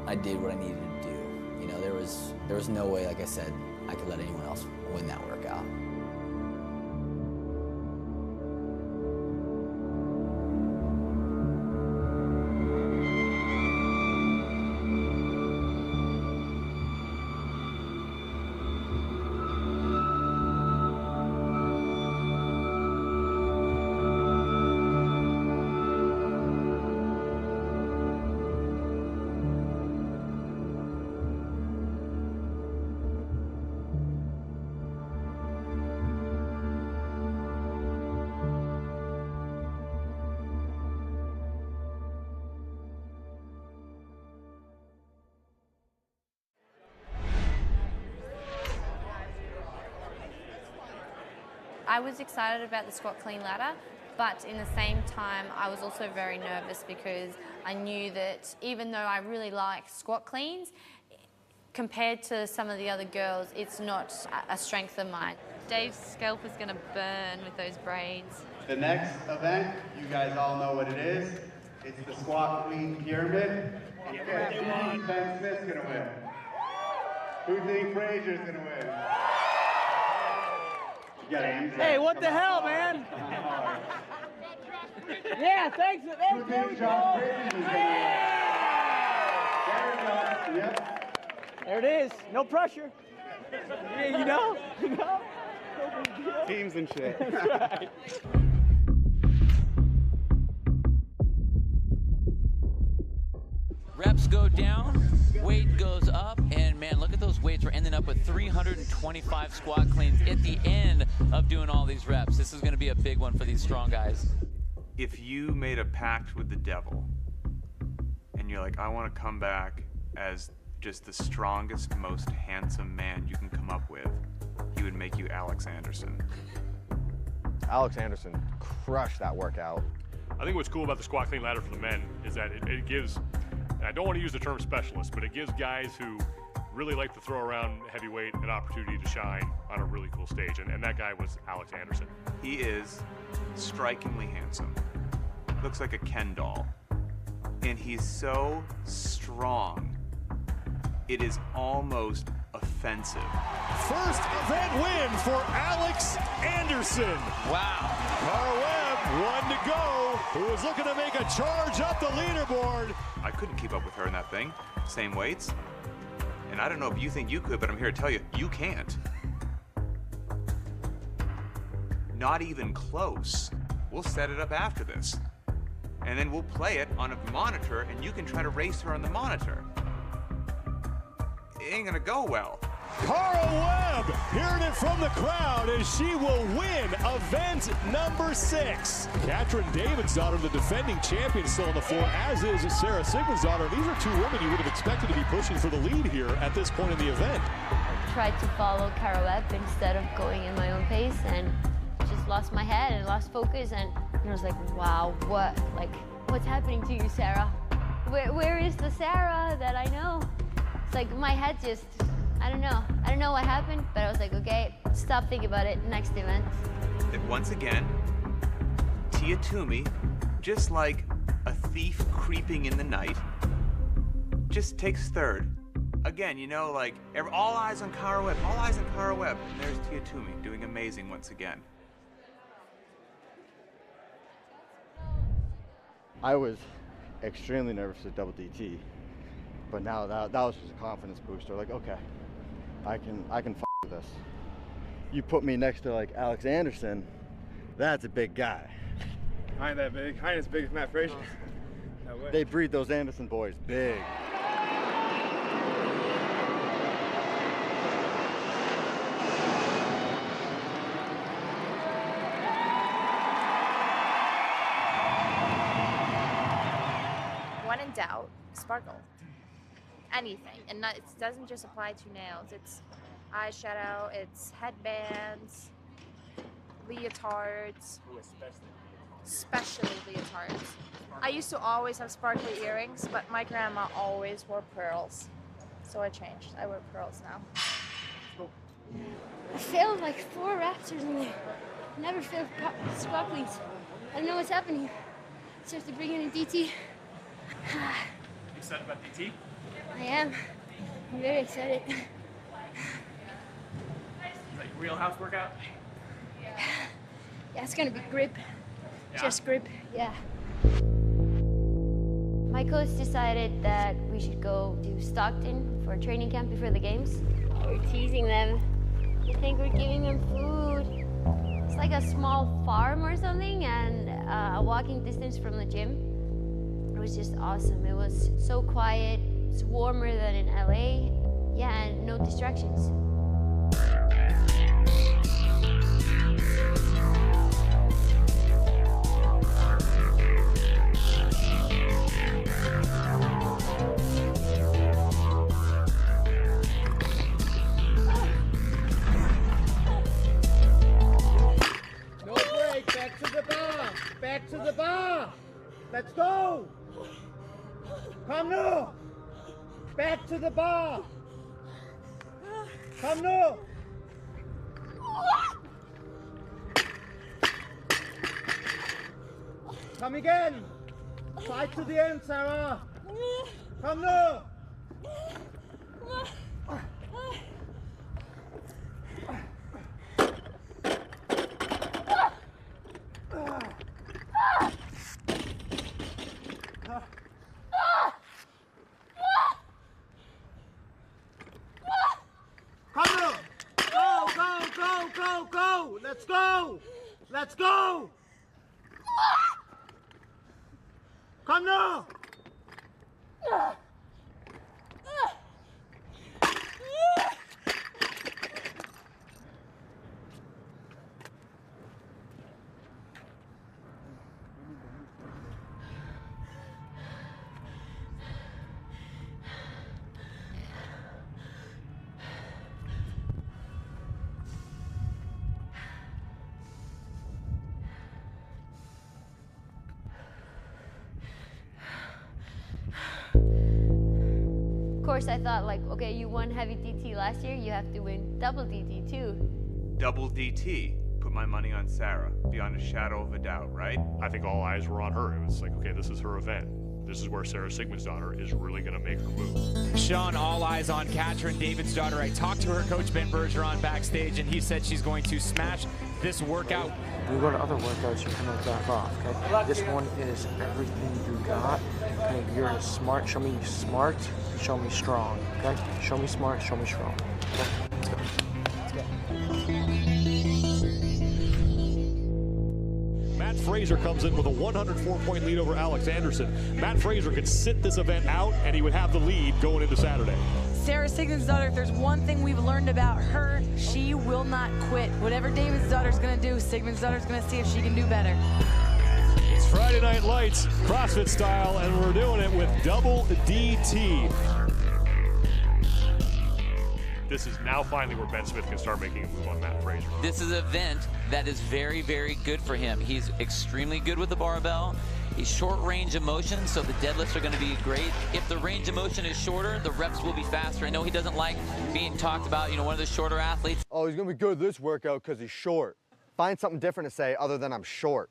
I did what I needed to do. You know, there was no way, like I said, I could let anyone else win that workout. I was excited about the squat clean ladder, but in the same time, I was also very nervous because I knew that even though I really like squat cleans, compared to some of the other girls, it's not a strength of mine. Dave's scalp is going to burn with those braids. The next event, you guys all know what it is. It's the squat clean pyramid. And who thinks Ben Smith's going to win? Who thinks Frazier's going to win? Hey, what the hell, man? Yeah, thanks. There we go. There it is. No pressure. Yeah, you know? Teams and shit. That's right. Reps go down, weight goes up, and man, look at those weights. We're ending up with 325 squat cleans at the end of doing all these reps. This is gonna be a big one for these strong guys. If you made a pact with the devil, and you're like, I want to come back as just the strongest, most handsome man you can come up with, he would make you Alex Anderson. Alex Anderson crushed that workout. I think what's cool about the squat clean ladder for the men is that it gives, and I don't want to use the term specialist, but it gives guys who really like to throw around heavyweight an opportunity to shine on a really cool stage, and that guy was Alex Anderson. He is strikingly handsome. Looks like a Ken doll. And he's so strong, it is almost offensive. First event win for Alex Anderson. Wow. Cara Webb, one to go, who was looking to make a charge up the leaderboard. I couldn't keep up with her in that thing. Same weights. And I don't know if you think you could, but I'm here to tell you, you can't. Not even close. We'll set it up after this. And then we'll play it on a monitor, and you can try to race her on the monitor. It ain't gonna go well. Cara Webb hearing it from the crowd as she will win event number 6. Katrin Davidsdottir, the defending champion, still on the floor, as is Sarah Sigmundsdottir. These are two women you would have expected to be pushing for the lead here at this point in the event. I tried to follow Cara Webb instead of going in my own pace, and just lost my head and lost focus, and I was like, wow, what's happening to you, Sarah? Where is the Sarah that I know? It's like my head just, I don't know what happened, but I was like, okay, stop thinking about it, next event. Once again, Tia Toomey, just like a thief creeping in the night, just takes third. Again, you know, like, all eyes on Cara Webb, all eyes on Cara Webb. And there's Tia Toomey doing amazing once again. I was extremely nervous at double DT, but now that was just a confidence booster. Like, okay, I can f with this. You put me next to like Alex Anderson, that's a big guy. I ain't that big. I ain't as big as Matt Frazier. No way. They breed those Anderson boys big. When in doubt, sparkle. Anything. And it doesn't just apply to nails. It's eyeshadow, it's headbands, leotards. Especially leotards. I used to always have sparkly earrings, but my grandma always wore pearls. So I changed. I wear pearls now. I failed like 4 reps or something. Never failed squat cleans. I don't know what's happening. So I have to bring in a DT. Excited about DT? I am. I'm very excited. Is that your wheelhouse workout? Yeah, it's gonna be grip. Yeah? Just grip, yeah. My coach decided that we should go to Stockton for a training camp before the games. We're teasing them. I think we're giving them food. It's like a small farm or something, and a walking distance from the gym. It was just awesome. It was so quiet. It's warmer than in LA. Yeah, and no distractions. No break, back to the bar. Back to the bar. Let's go. Come now. Back to the bar. Come now. Come again. Fight to the end, Sarah. Come now. Let's go! Come now! Of course, I thought like, okay, you won heavy DT last year, you have to win double DT too. Double DT. Put my money on Sarah, beyond a shadow of a doubt, right? I think all eyes were on her. It was like, okay, this is her event. This is where Sarah Sigmundsdottir is really going to make her move. Sean, all eyes on Katrin Davidsdottir. I talked to her coach Ben Bergeron backstage, and he said she's going to smash this workout. When you go to other workouts, you kind of back off, okay? This one is everything you got. Okay, you're smart. Show me smart, show me strong, okay? Show me smart, show me strong. Okay? Let's go. Let's go. Matt Fraser comes in with a 104-point lead over Alex Anderson. Matt Fraser could sit this event out, and he would have the lead going into Saturday. Sarah Sigmundsdottir, if there's one thing we've learned about her, she will not quit. Whatever Davidsdottir's going to do, Sigmundsdottir's going to see if she can do better. It's Friday Night Lights, CrossFit style, and we're doing it with double DT. This is now finally where Ben Smith can start making a move on Matt Fraser. This is an event that is very, very good for him. He's extremely good with the barbell. He's short range of motion, so the deadlifts are going to be great. If the range of motion is shorter, the reps will be faster. I know he doesn't like being talked about, you know, one of the shorter athletes. Oh, he's going to be good at this workout because he's short. Find something different to say other than I'm short.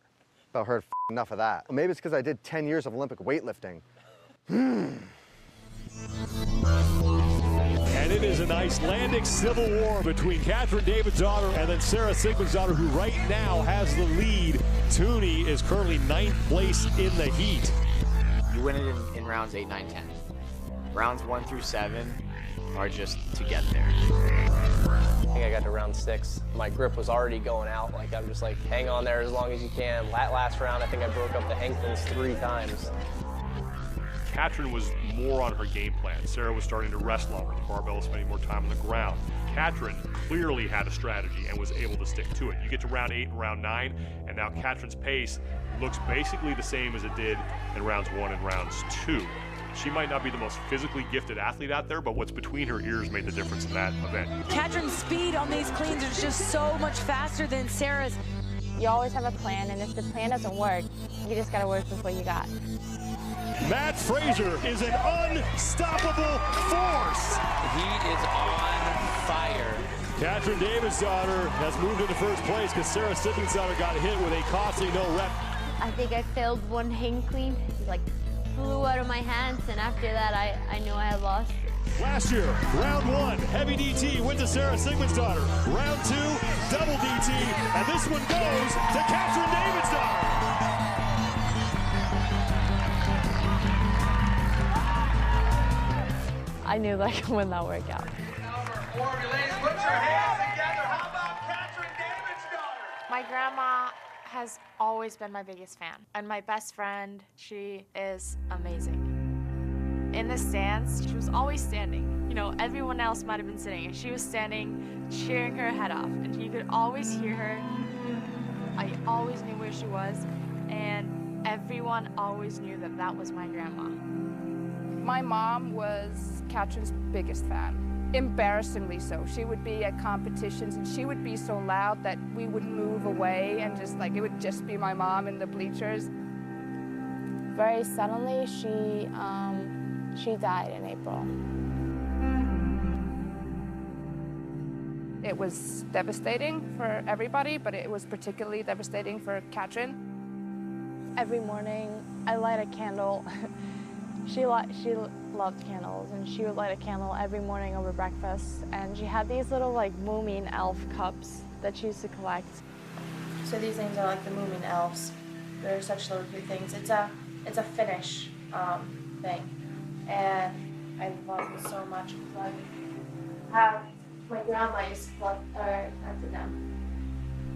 I've heard enough of that. Maybe it's because I did 10 years of Olympic weightlifting. And it is an Icelandic civil war between Katrin Davidsdottir and then Sarah Sigmundsdottir, who right now has the lead. Tooney is currently 9th place in the heat. You win it in rounds 8, 9, 10. Rounds 1 through 7 are just to get there. I think I got to round 6. My grip was already going out. Like, I'm just like, hang on there as long as you can. That last round, I think I broke up the ankles 3 times. Katrin was more on her game plan. Sarah was starting to rest longer. The barbell was spending more time on the ground. Katrin clearly had a strategy and was able to stick to it. You get to round 8 and round 9, and now Katrin's pace looks basically the same as it did in rounds 1 and rounds 2. She might not be the most physically gifted athlete out there, but what's between her ears made the difference in that event. Katrin's speed on these cleans is just so much faster than Sarah's. You always have a plan, and if the plan doesn't work, you just got to work with what you got. Matt Fraser is an unstoppable force. He is on fire. Katrin Davidsdottir has moved into first place because Sarah Sigmundsdottir got hit with a costly no rep. I think I failed one hang clean. It like flew out of my hands, and after that, I knew I had lost. Last year, round 1, heavy DT went to Sarah Sigmundsdottir. Round 2, double DT, and this one goes to Katrin Davidsdottir. I knew that I could win that workout. My grandma has always been my biggest fan, and my best friend, she is amazing. In the stands, she was always standing. You know, everyone else might have been sitting, and she was standing, cheering her head off, and you could always hear her. I always knew where she was, and everyone always knew that that was my grandma. My mom was Katrin's biggest fan, embarrassingly so. She would be at competitions and she would be so loud that we would move away and just like, it would just be my mom in the bleachers. Very suddenly, she died in April. It was devastating for everybody, but it was particularly devastating for Katrin. Every morning, I light a candle. She loved candles, and she would light a candle every morning over breakfast. And she had these little like Moomin elf cups that she used to collect. So these things are like the Moomin elves. They're such little cute things. It's a Finnish thing, and I love them so much. My grandma used to collect them.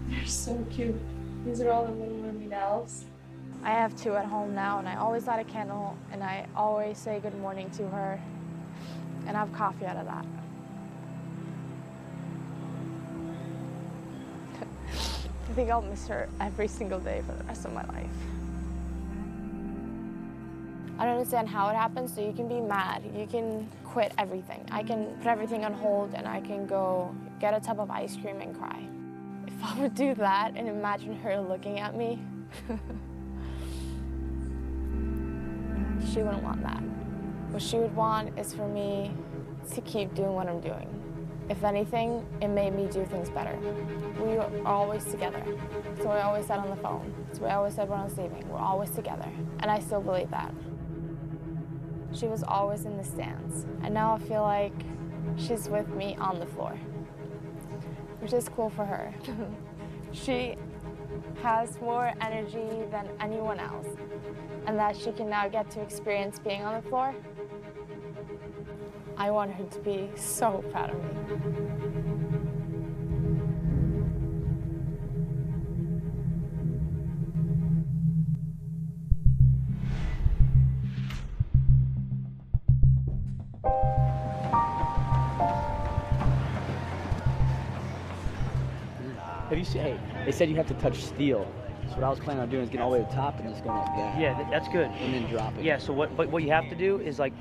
They're so cute. These are all the little mermaid elves. I have 2 at home now, and I always light a candle, and I always say good morning to her, and have coffee out of that. I think I'll miss her every single day for the rest of my life. I don't understand how it happens, so you can be mad, you can quit everything. I can put everything on hold and I can go get a tub of ice cream and cry. If I would do that and imagine her looking at me, she wouldn't want that. What she would want is for me to keep doing what I'm doing. If anything, it made me do things better. We are always together. So I always said on the phone. So I always said when I was leaving, we're always together. And I still believe that. She was always in the stands. And now I feel like she's with me on the floor, which is cool for her. She has more energy than anyone else, and that she can now get to experience being on the floor. I want her to be so proud of me. Have you seen, hey, they said you have to touch steel. So what I was planning on doing is getting all the way to the top and just going like that. Yeah, that's good. And then drop it. Yeah, so what you have to do is like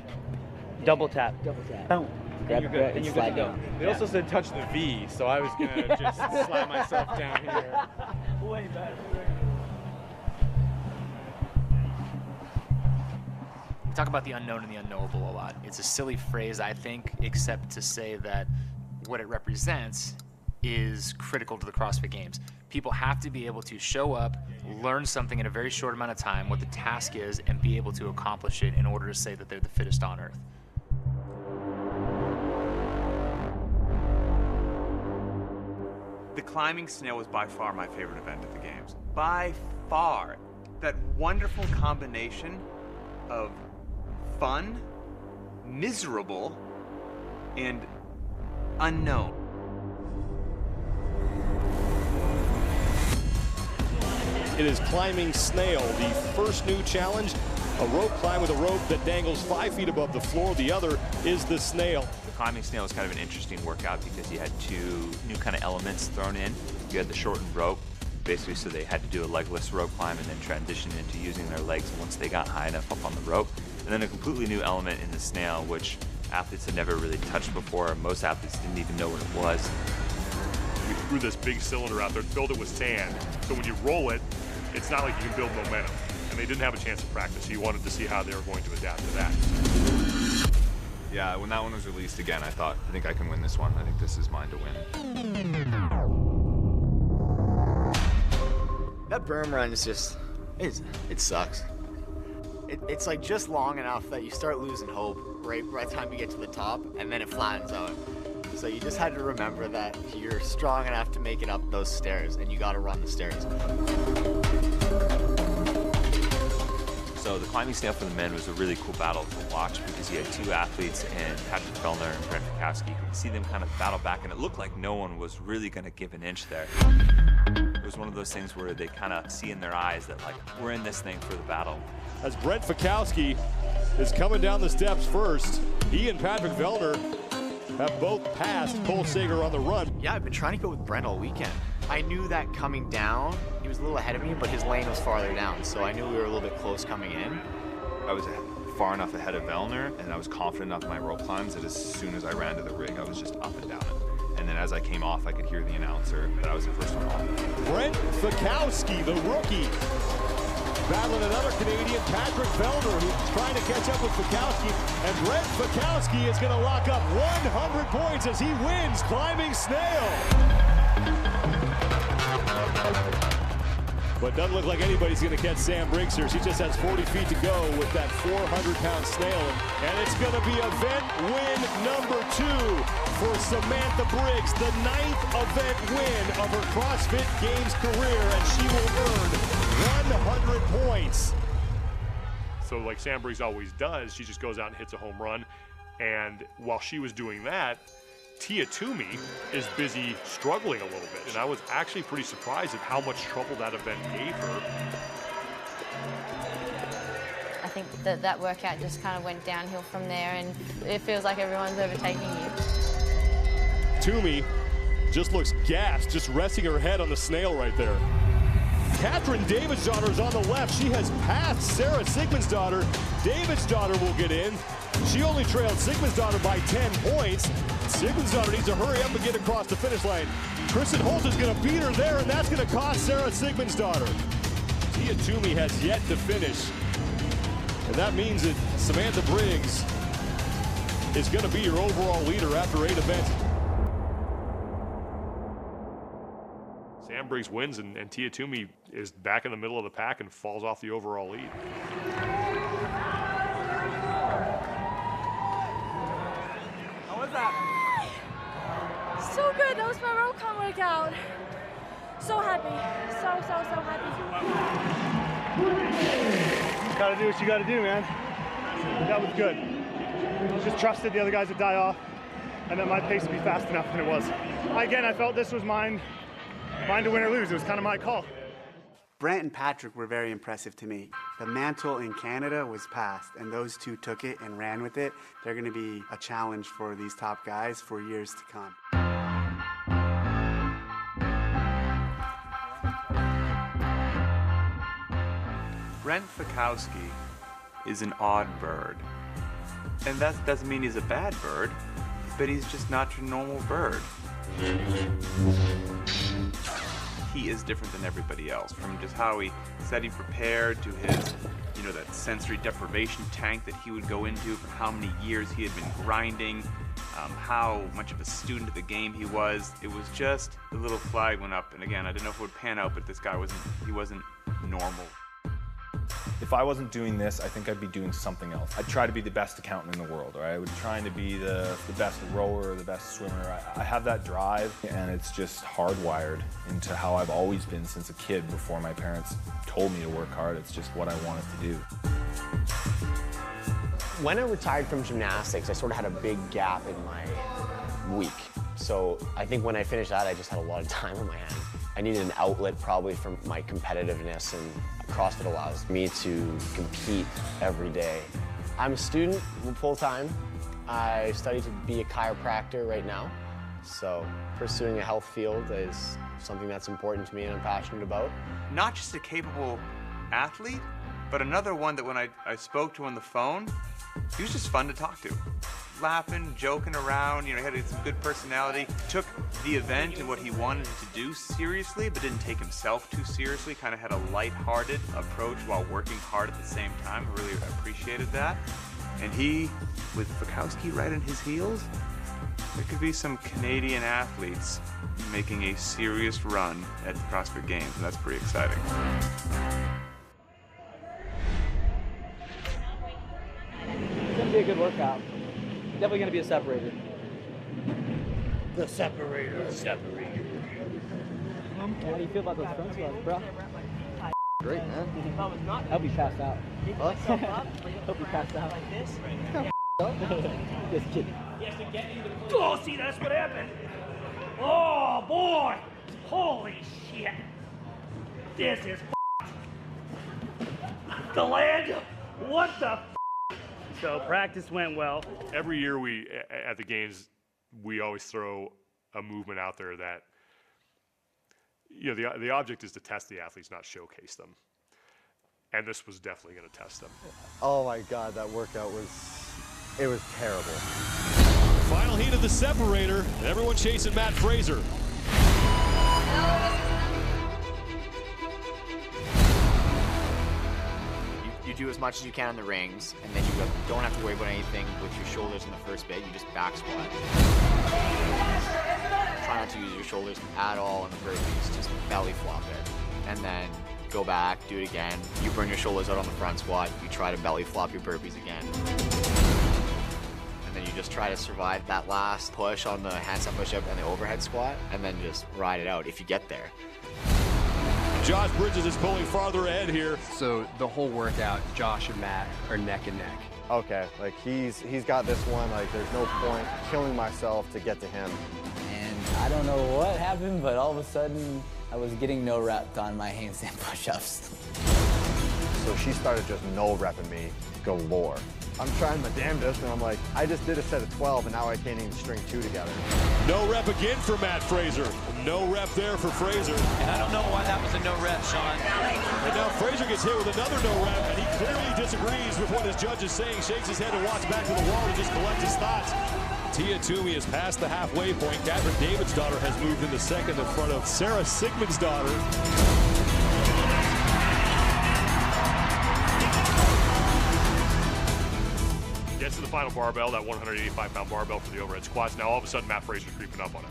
double tap. Double tap. Boom. Grab, you're good. and you're slide good to down. go. They also said touch the V, so I was gonna just slide myself down here. Way better. We talk about the unknown and the unknowable a lot. It's a silly phrase, I think, except to say that what it represents is critical to the CrossFit Games. People have to be able to show up, learn something in a very short amount of time, what the task is, and be able to accomplish it in order to say that they're the fittest on earth. The climbing snail was by far my favorite event at the Games. By far. That wonderful combination of fun, miserable, and unknown. It is climbing snail, the first new challenge. A rope climb with a rope that dangles 5 feet above the floor. The other is the snail. The climbing snail was kind of an interesting workout because you had 2 new kind of elements thrown in. You had the shortened rope, basically so they had to do a legless rope climb and then transition into using their legs once they got high enough up on the rope. And then a completely new element in the snail, which athletes had never really touched before. Most athletes didn't even know what it was. We threw this big cylinder out there, filled it with sand. So when you roll it, it's not like you can build momentum. And they didn't have a chance to practice, so you wanted to see how they were going to adapt to that. Yeah, when that one was released again, I thought, I think I can win this one. I think this is mine to win. That berm run is just, it sucks. It's like just long enough that you start losing hope right by the time you get to the top, and then it flattens out. So you just had to remember that you're strong enough to make it up those stairs, and you got to run the stairs. So the climbing snail for the men was a really cool battle to watch because you had 2 athletes in Patrick Fellner and Brent Fikowski. You could see them kind of battle back, and it looked like no one was really going to give an inch there. It was one of those things where they kind of see in their eyes that, like, we're in this thing for the battle. As Brent Fikowski is coming down the steps first, he and Patrick Fellner have both passed Cole Sager on the run. Yeah, I've been trying to go with Brent all weekend. I knew that coming down, he was a little ahead of me, but his lane was farther down, so I knew we were a little bit close coming in. I was far enough ahead of Vellner, and I was confident enough in my rope climbs that as soon as I ran to the rig, I was just up and down it. And then as I came off, I could hear the announcer that I was the first one off. Brent Fikowski, the rookie, battling another Canadian, Patrick Fellner, who's trying to catch up with Fikowski. And Brent Fikowski is going to lock up 100 points as he wins climbing snail. But doesn't look like anybody's going to catch Sam Briggs here. She just has 40 feet to go with that 400-pound snail. And it's going to be event win number 2 for Samantha Briggs, the 9th event win of her CrossFit Games career, and she will earn 100 points. So like Sam Briggs always does, she just goes out and hits a home run. And while she was doing that, Tia Toomey is busy struggling a little bit, and I was actually pretty surprised at how much trouble that event gave her. I think that workout just kind of went downhill from there, and it feels like everyone's overtaking you. Toomey just looks gassed, just resting her head on the snail right there. Katrin Davidsdottir is on the left. She has passed Sarah Sigmundsdottir. Davidsdottir will get in. She only trailed Sigmundsdottir by 10 points. Sigmundsdottir needs to hurry up and get across the finish line. Kristen Holt is going to beat her there, and that's going to cost Sarah Sigmundsdottir. Tia Toomey has yet to finish. And that means that Samantha Briggs is going to be your overall leader after 8 events. Sam Briggs wins, and Tia Toomey is back in the middle of the pack and falls off the overall lead. How was that? So good. That was my row con workout. So happy. So happy. Gotta do what you gotta do, man. That was good. Just trusted the other guys to die off, and that my pace would be fast enough, and it was. Again, I felt this was mine to win or lose. It was kind of my call. Brent and Patrick were very impressive to me. The mantle in Canada was passed, and those two took it and ran with it. They're going to be a challenge for these top guys for years to come. Brent Fikowski is an odd bird. And that doesn't mean he's a bad bird, but he's just not your normal bird. He is different than everybody else, from just how he said he prepared to his, that sensory deprivation tank that he would go into, for how many years he had been grinding, how much of a student of the game he was. It was just a little flag went up, and again, I didn't know if it would pan out, but this guy wasn't normal. If I wasn't doing this, I think I'd be doing something else. I'd try to be the best accountant in the world, or I would try to be the best rower, the best swimmer. I have that drive, and it's just hardwired into how I've always been since a kid. Before my parents told me to work hard, it's just what I wanted to do. When I retired from gymnastics, I sort of had a big gap in my week. So I think when I finished that, I just had a lot of time on my hands. I needed an outlet probably from my competitiveness, and CrossFit allows me to compete every day. I'm a student full-time. I study to be a chiropractor right now. So pursuing a health field is something that's important to me and I'm passionate about. Not just a capable athlete, but another one that when I spoke to on the phone, he was just fun to talk to. Laughing, joking around, he had some good personality. Took the event and what he wanted to do seriously, but didn't take himself too seriously. Kind of had a lighthearted approach while working hard at the same time. I really appreciated that. And he, with Fikowski right in his heels, there could be some Canadian athletes making a serious run at the CrossFit Games, and that's pretty exciting. It's gonna be a good workout. Definitely gonna be a separator. The separator. The separator. How do you feel about those front squats, bro? Great, man. Hope you passed out. What? Hope you passed out. Like this? Just kidding. Oh, see, that's what happened. Oh, boy. Holy shit. This is the land. What the So practice went well. Every year at the games, we always throw a movement out there that, the object is to test the athletes, not showcase them. And this was definitely going to test them. Oh my God, that workout was terrible. Final heat of the separator, and everyone chasing Matt Fraser. You do as much as you can on the rings, and then you don't have to worry about anything with your shoulders in the first bit. You just back squat. Try not to use your shoulders at all in the burpees. Just belly flop it. And then go back, do it again. You burn your shoulders out on the front squat. You try to belly flop your burpees again. And then you just try to survive that last push on the handstand push-up and the overhead squat, and then just ride it out if you get there. Josh Bridges is pulling farther ahead here. So the whole workout, Josh and Matt are neck and neck. okay, like he's got this one, like there's no point killing myself to get to him. And I don't know what happened, but all of a sudden I was getting no repped on my handstand push-ups. So she started just no repping me galore. I'm trying my damnedest, and I'm like, I just did a set of 12, and now I can't even string 2 together. No rep again for Matt Fraser. No rep there for Fraser. And I don't know why that was a no rep, Sean. And now Fraser gets hit with another no rep, and he clearly disagrees with what his judge is saying, shakes his head and walks back to the wall to just collect his thoughts. Tia Toomey has passed the halfway point. Catherine Davidsdottir has moved into second in front of Sarah Sigmundsdottir. Gets to the final barbell, that 185-pound barbell for the overhead squats. Now all of a sudden Matt Fraser's creeping up on it.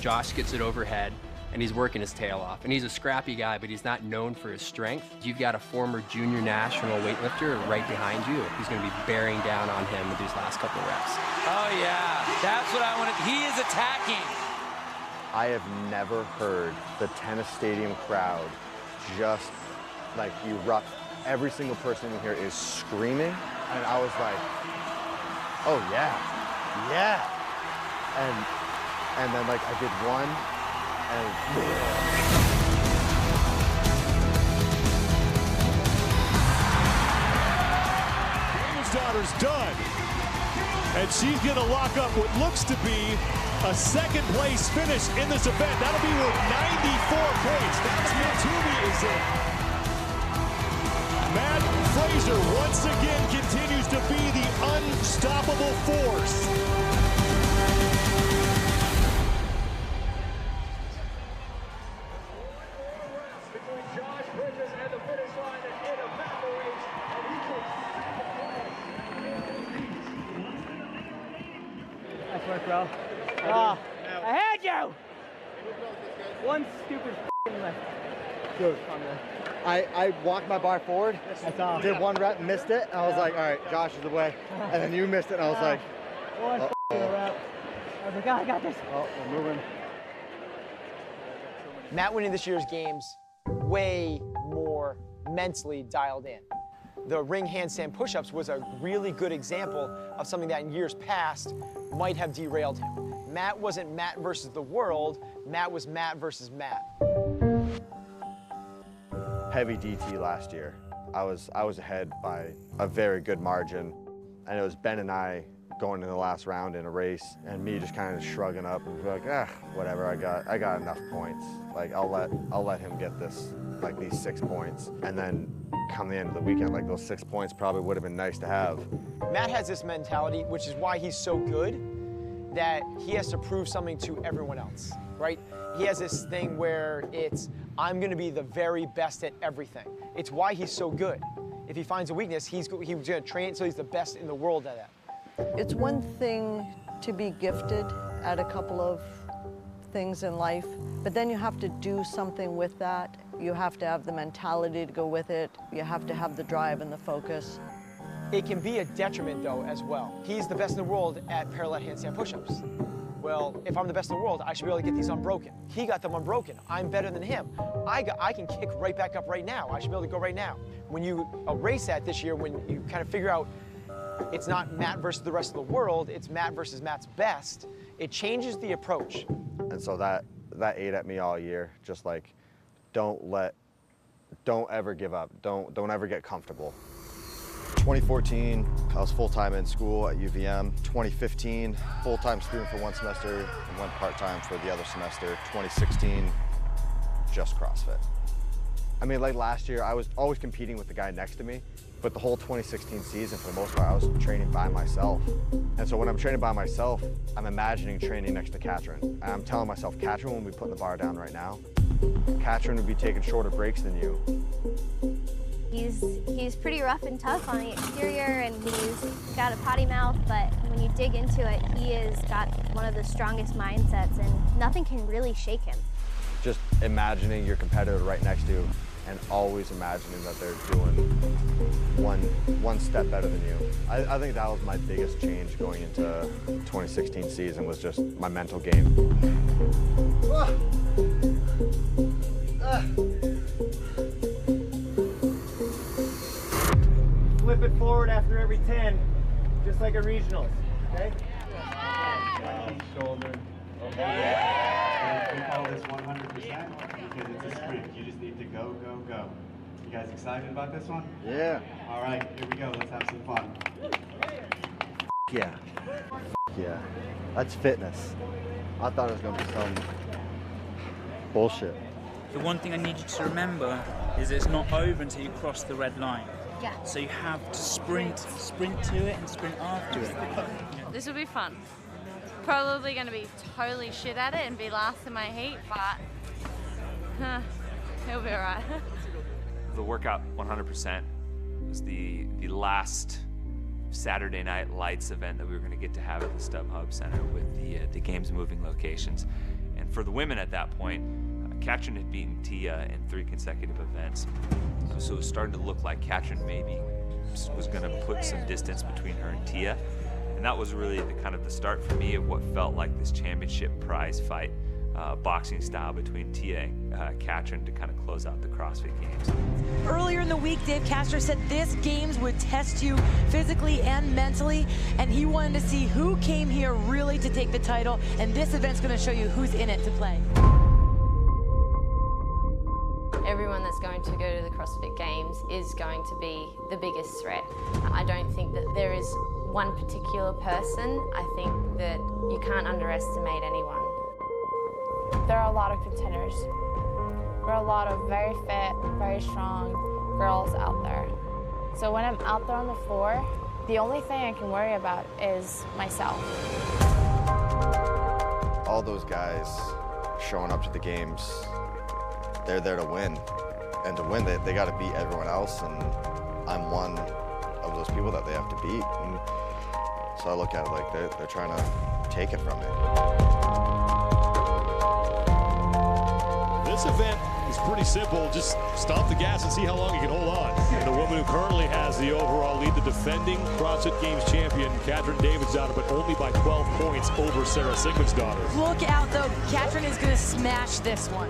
Josh gets it overhead, and he's working his tail off. And he's a scrappy guy, but he's not known for his strength. You've got a former junior national weightlifter right behind you who's going to be bearing down on him with these last couple of reps. Oh, yeah. That's what I wanted. He is attacking. I have never heard the tennis stadium crowd just like erupt. Every single person in here is screaming, and I was like, oh yeah, yeah. And then like I did one, and Davidsdottir's done. And she's gonna lock up what looks to be a second place finish in this event. That'll be with 94 points. That's where Toomey is in. Matt Fraser once again continues to be the unstoppable force. Nice work, bro. I had you! One stupid lift. dude, I walked my bar forward, did one rep, missed it, and I was like, all right, Josh is away. And then you missed it, and I was like, one rep. I was like, oh, I got this. Oh, we're moving. Matt winning this year's games way more mentally dialed in. The ring handstand push-ups was a really good example of something that in years past might have derailed him. Matt wasn't Matt versus the world, Matt was Matt versus Matt. Heavy DT last year. I was ahead by a very good margin, and it was Ben and I going to the last round in a race, and me just kind of shrugging up and be like, whatever, I got enough points. Like I'll let him get this, like these 6 points, and then come the end of the weekend, like those 6 points probably would have been nice to have. Matt has this mentality, which is why he's so good, that he has to prove something to everyone else, right? He has this thing where it's, I'm gonna be the very best at everything. It's why he's so good. If he finds a weakness, he's gonna train so he's the best in the world at that. It's one thing to be gifted at a couple of things in life, but then you have to do something with that. You have to have the mentality to go with it. You have to have the drive and the focus. It can be a detriment, though, as well. He's the best in the world at parallel handstand push-ups. Well, if I'm the best in the world, I should be able to get these unbroken. He got them unbroken. I'm better than him. I can kick right back up right now. I should be able to go right now. When you erase that this year, when you kind of figure out it's not Matt versus the rest of the world, it's Matt versus Matt's best, it changes the approach. And so that ate at me all year, just like, don't ever give up. Don't ever get comfortable. 2014, I was full-time in school at UVM. 2015, full-time student for one semester and went part-time for the other semester. 2016, just CrossFit. I mean, like last year, I was always competing with the guy next to me, but the whole 2016 season, for the most part, I was training by myself. And so when I'm training by myself, I'm imagining training next to Katrin. And I'm telling myself, Katrin won't be putting the bar down right now. Katrin would be taking shorter breaks than you. He's pretty rough and tough on the exterior, and he's got a potty mouth, but when you dig into it, he has got one of the strongest mindsets, and nothing can really shake him. Just imagining your competitor right next to you and always imagining that they're doing one step better than you. I think that was my biggest change going into 2016 season, was just my mental game. Flip it forward after every 10. just like a regionals, okay? Shoulder. Okay. We call this 100% because it's a sprint. You just need to go, go, go. You guys excited about this one? Yeah. All right, here we go. Let's have some fun. Yeah. Yeah. That's fitness. I thought it was going to be some bullshit. The one thing I need you to remember is it's not over until you cross the red line. Yeah. So you have to sprint to it and sprint after it. This will be fun. Probably going to be totally shit at it and be last in my heat, but it'll be alright. The workout 100% was the last Saturday night lights event that we were going to get to have at the StubHub Center with the games moving locations. And for the women at that point, Katrin had beaten Tia in 3 consecutive events. So it was starting to look like Katrin maybe was going to put some distance between her and Tia. And that was really the start for me of what felt like this championship prize fight, boxing style between Tia and Katrin to kind of close out the CrossFit Games. Earlier in the week, Dave Castro said this games would test you physically and mentally, and he wanted to see who came here really to take the title, and this event's going to show you who's in it to play. Everyone that's going to go to the CrossFit Games is going to be the biggest threat. I don't think that there is one particular person. I think that you can't underestimate anyone. There are a lot of contenders. There are a lot of very fit, very strong girls out there. So when I'm out there on the floor, the only thing I can worry about is myself. All those guys showing up to the games, they're there to win. And to win, they got to beat everyone else, and I'm one of those people that they have to beat. And so I look at it like they're trying to take it from me. This event is pretty simple. Just stomp the gas and see how long you can hold on. And the woman who currently has the overall lead, the defending CrossFit Games champion, Katrin Davidsdottir, but only by 12 points over Sarah Sigmundsdottir. Look out, though. Katrin is going to smash this one.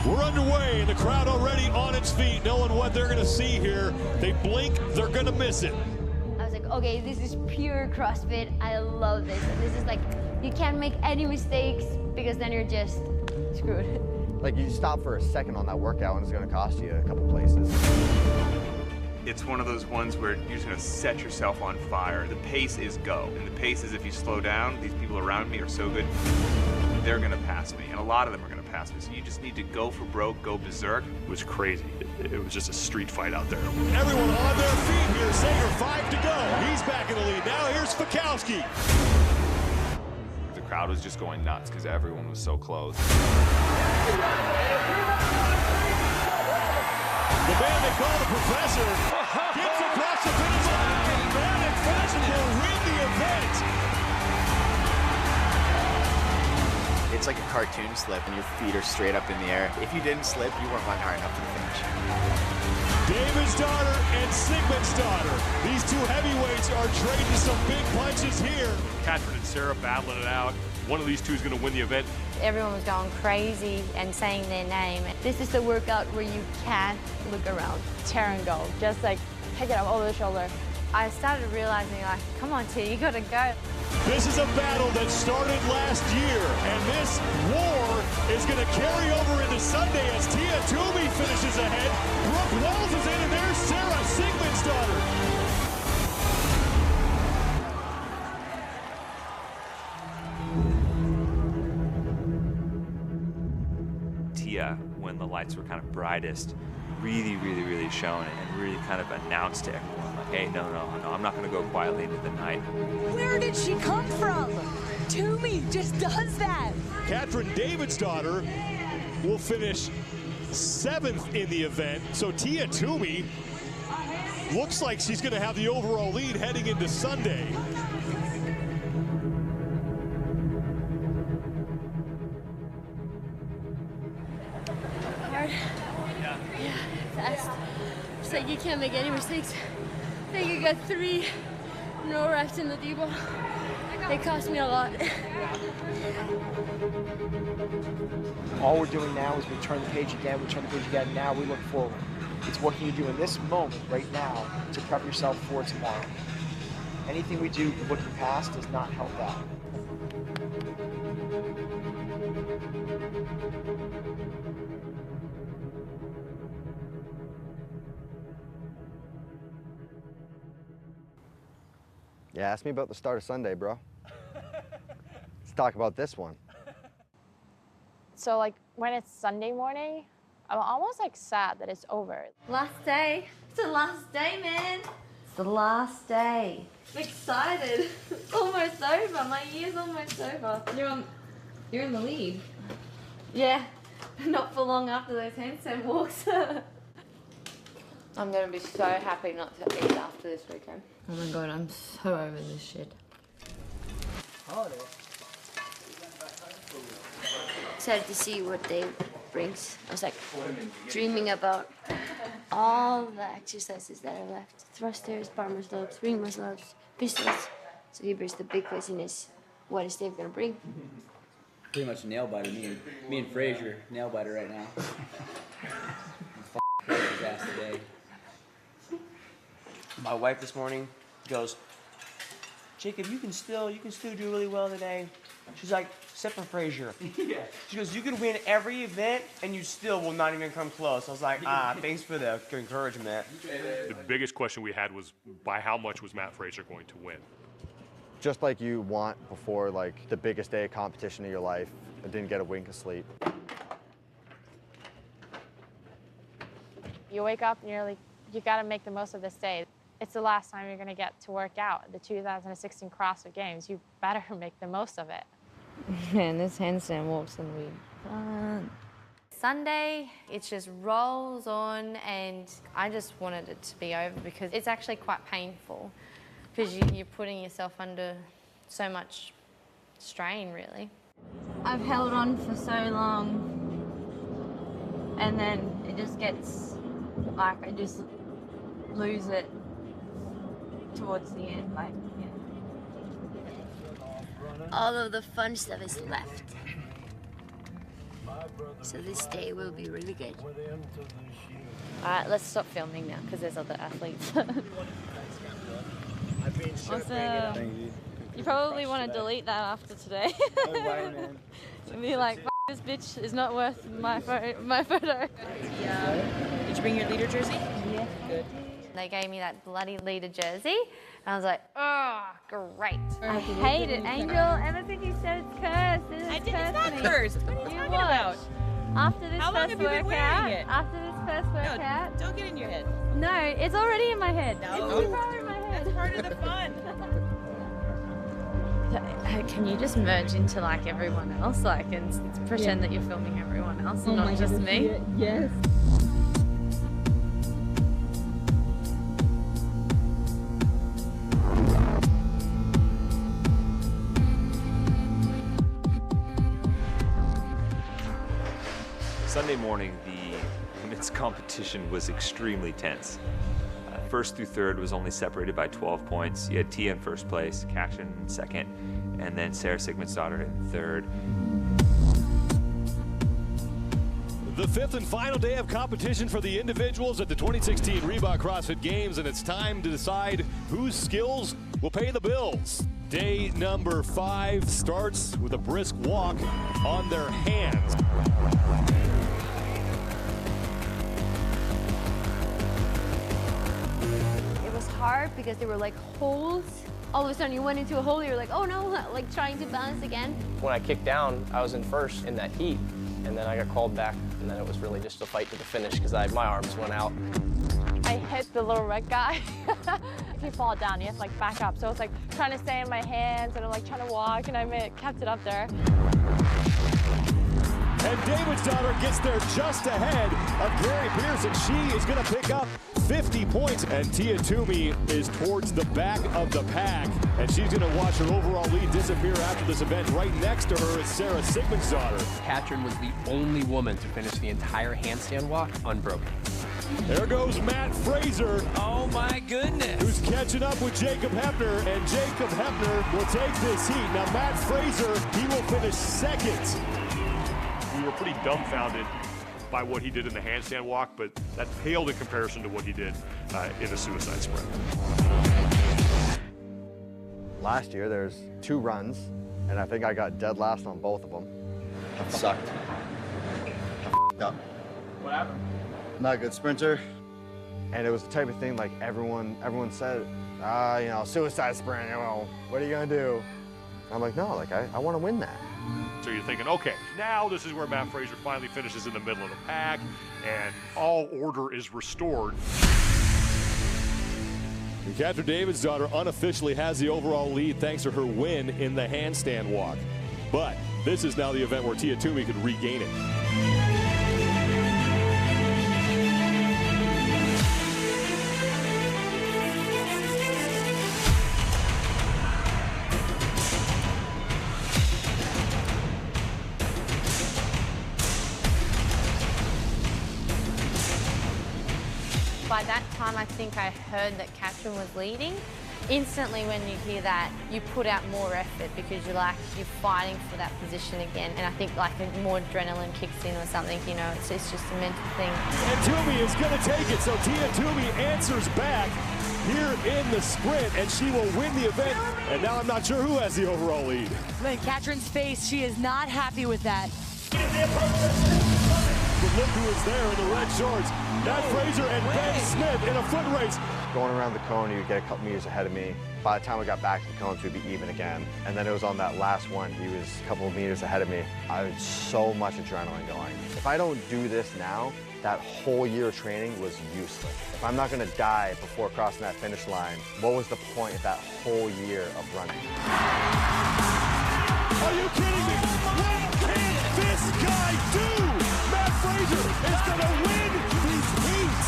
We're underway, and the crowd already on its feet, knowing what they're going to see here. They blink, they're going to miss it. I was like, okay, this is pure CrossFit. I love this. And this is like, you can't make any mistakes because then you're just screwed. Like, you stop for a second on that workout and it's going to cost you a couple places. It's one of those ones where you're just going to set yourself on fire. The pace is go, and the pace is if you slow down, these people around me are so good, they're going to pass me, and a lot of them are going to pass me. So you just need to go for broke, go berserk. It was crazy. It was just a street fight out there. Everyone on their feet here. Sager, 5 to go. He's back in the lead. Now here's Fikowski. The crowd was just going nuts because everyone was so close. The man they call the Professor gets across the finish line. That in fashion will win the event. It's like a cartoon slip and your feet are straight up in the air. If you didn't slip, you weren't running hard enough to the finish. Davidsdottir and Sigmundsdottir. These two heavyweights are trading some big punches here. Katrin and Sarah battling it out. One of these two is going to win the event. Everyone was going crazy and saying their name. This is the workout where you can't look around. Tear and go, just like pick it up over the shoulder. I started realizing, like, come on, Tia, you gotta go. This is a battle that started last year, and this war is going to carry over into Sunday as Tia Toomey finishes ahead. Brooke Walls is in, and there's Sarah Sigmundsdottir. Tia, when the lights were kind of brightest, really shone and really kind of announced to everyone, like, hey, no, I'm not going to go quietly into the night. Where did she come from? Toomey just does that. Katrin Davidsdottir will finish 7th in the event, so Tia Toomey looks like she's going to have the overall lead heading into Sunday. Hard. Yeah, fast. It's like you can't make any mistakes. I think you got 3 no reps in the depot. They cost me a lot. All we're doing now is we turn the page again, now we look forward. It's what can you do in this moment, right now, to prep yourself for tomorrow. Anything we do looking past does not help that. Yeah, ask me about the start of Sunday, bro. Let's talk about this one. So like when it's Sunday morning, I'm almost like sad that it's over. Last day. It's the last day, man. It's the last day. I'm excited. It's almost over. My year's almost over. You're in the lead. Yeah, not for long after those handstand walks. I'm gonna be so happy not to eat after this weekend. Oh my god, I'm so over this shit. Excited to see what day brings. I was like dreaming about all the exercises that are left. Thrusters, bar muscle ups, ring muscle ups, pistols. So here's the big question is, what is Dave gonna bring? Pretty much nail biter. Me and Frazier nail biter right now. Frazier's ass today. My wife this morning goes, Jacob, you can still do really well today. She's like, except for Frazier. Yeah. She goes, you can win every event and you still will not even come close. I was like, thanks for the encouragement. The biggest question we had was, by how much was Matt Frazier going to win? Just like you want before like the biggest day of competition of your life, I didn't get a wink of sleep. You wake up and you're like, you gotta make the most of this day. It's the last time you're gonna get to work out at the 2016 CrossFit Games. You better make the most of it. Man, this handstand walk's gonna be fun. Sunday, it just rolls on, and I just wanted it to be over because it's actually quite painful because you're putting yourself under so much strain, really. I've held on for so long, and then it just gets like I just lose it towards the end, like, yeah. All of the fun stuff is left. So this day will be really good. Alright, let's stop filming now because there's other athletes. Awesome. You probably want to delete that after today. No way, man. And be like, this bitch is not worth my photo. Yeah. Did you bring your leader jersey? Yeah. Good. They gave me that bloody leader jersey, and I was like, oh, great. I hate it, Angel. Ever since you said it's cursed, It's not cursed. What are you talking about? After this How long first have you been workout, wearing it? after this first workout. Don't get in your head. No, it's already in my head. No. It's too far in my head. That's part of the fun. Can you just merge into like everyone else, like, and pretend that you're filming everyone else, and not just me? Yes. Sunday morning, the women's competition was extremely tense. First through third was only separated by 12 points. You had Tia in first place, Katrin in second, and then Sarah Sigmundsdottir in third. The fifth and final day of competition for the individuals at the 2016 Reebok CrossFit Games, and it's time to decide whose skills will pay the bills. Day number 5 starts with a brisk walk on their hands. It was hard because there were like holes. All of a sudden you went into a hole, you were like, oh no, like trying to balance again. When I kicked down, I was in first in that heat, and then I got called back, and then it was really just a fight to the finish because my arms went out. I hit the little red guy. If you fall down, you have to like back up. So I was like trying to stay in my hands, and I'm like trying to walk, and I kept it up there. And Davidsdottir gets there just ahead of Gary Pearson. She is going to pick up 50 points. And Tia Toomey is towards the back of the pack. And she's going to watch her overall lead disappear after this event. Right next to her is Sarah Sigmundsdottir. Katrin was the only woman to finish the entire handstand walk unbroken. There goes Matt Fraser. Oh my goodness. Who's catching up with Jacob Hepner, and Jacob Hepner will take this heat. Now Matt Fraser, he will finish second. We were pretty dumbfounded by what he did in the handstand walk, but that paled in comparison to what he did in the suicide sprint. Last year, there's 2 runs, and I think I got dead last on both of them. That sucked. I f***ed up. What happened? Not a good sprinter. And it was the type of thing like everyone said, you know, suicide sprint, well, what are you gonna do? I'm like, no, like I want to win that. So you're thinking, okay, now this is where Matt Fraser finally finishes in the middle of the pack, and all order is restored. And Catherine David's daughter unofficially has the overall lead thanks to her win in the handstand walk. But this is now the event where Tia Toomey could regain it. By that time, I think I heard that Catherine was leading. Instantly, when you hear that, you put out more effort because you're fighting for that position again. And I think like more adrenaline kicks in or something, you know, it's just a mental thing. And Toomey is going to take it. So Tia Toomey answers back here in the sprint, and she will win the event. And now I'm not sure who has the overall lead. Look at Catherine's face. She is not happy with that. But look who is there in the red shorts. Matt Fraser and Ben Smith in a foot race. Going around the cone, he would get a couple meters ahead of me. By the time we got back to the cones, we'd be even again. And then it was on that last one, he was a couple of meters ahead of me. I had so much adrenaline going. If I don't do this now, that whole year of training was useless. If I'm not gonna die before crossing that finish line, what was the point of that whole year of running? Are you kidding me? What can this guy do? Matt Fraser is gonna win these heats.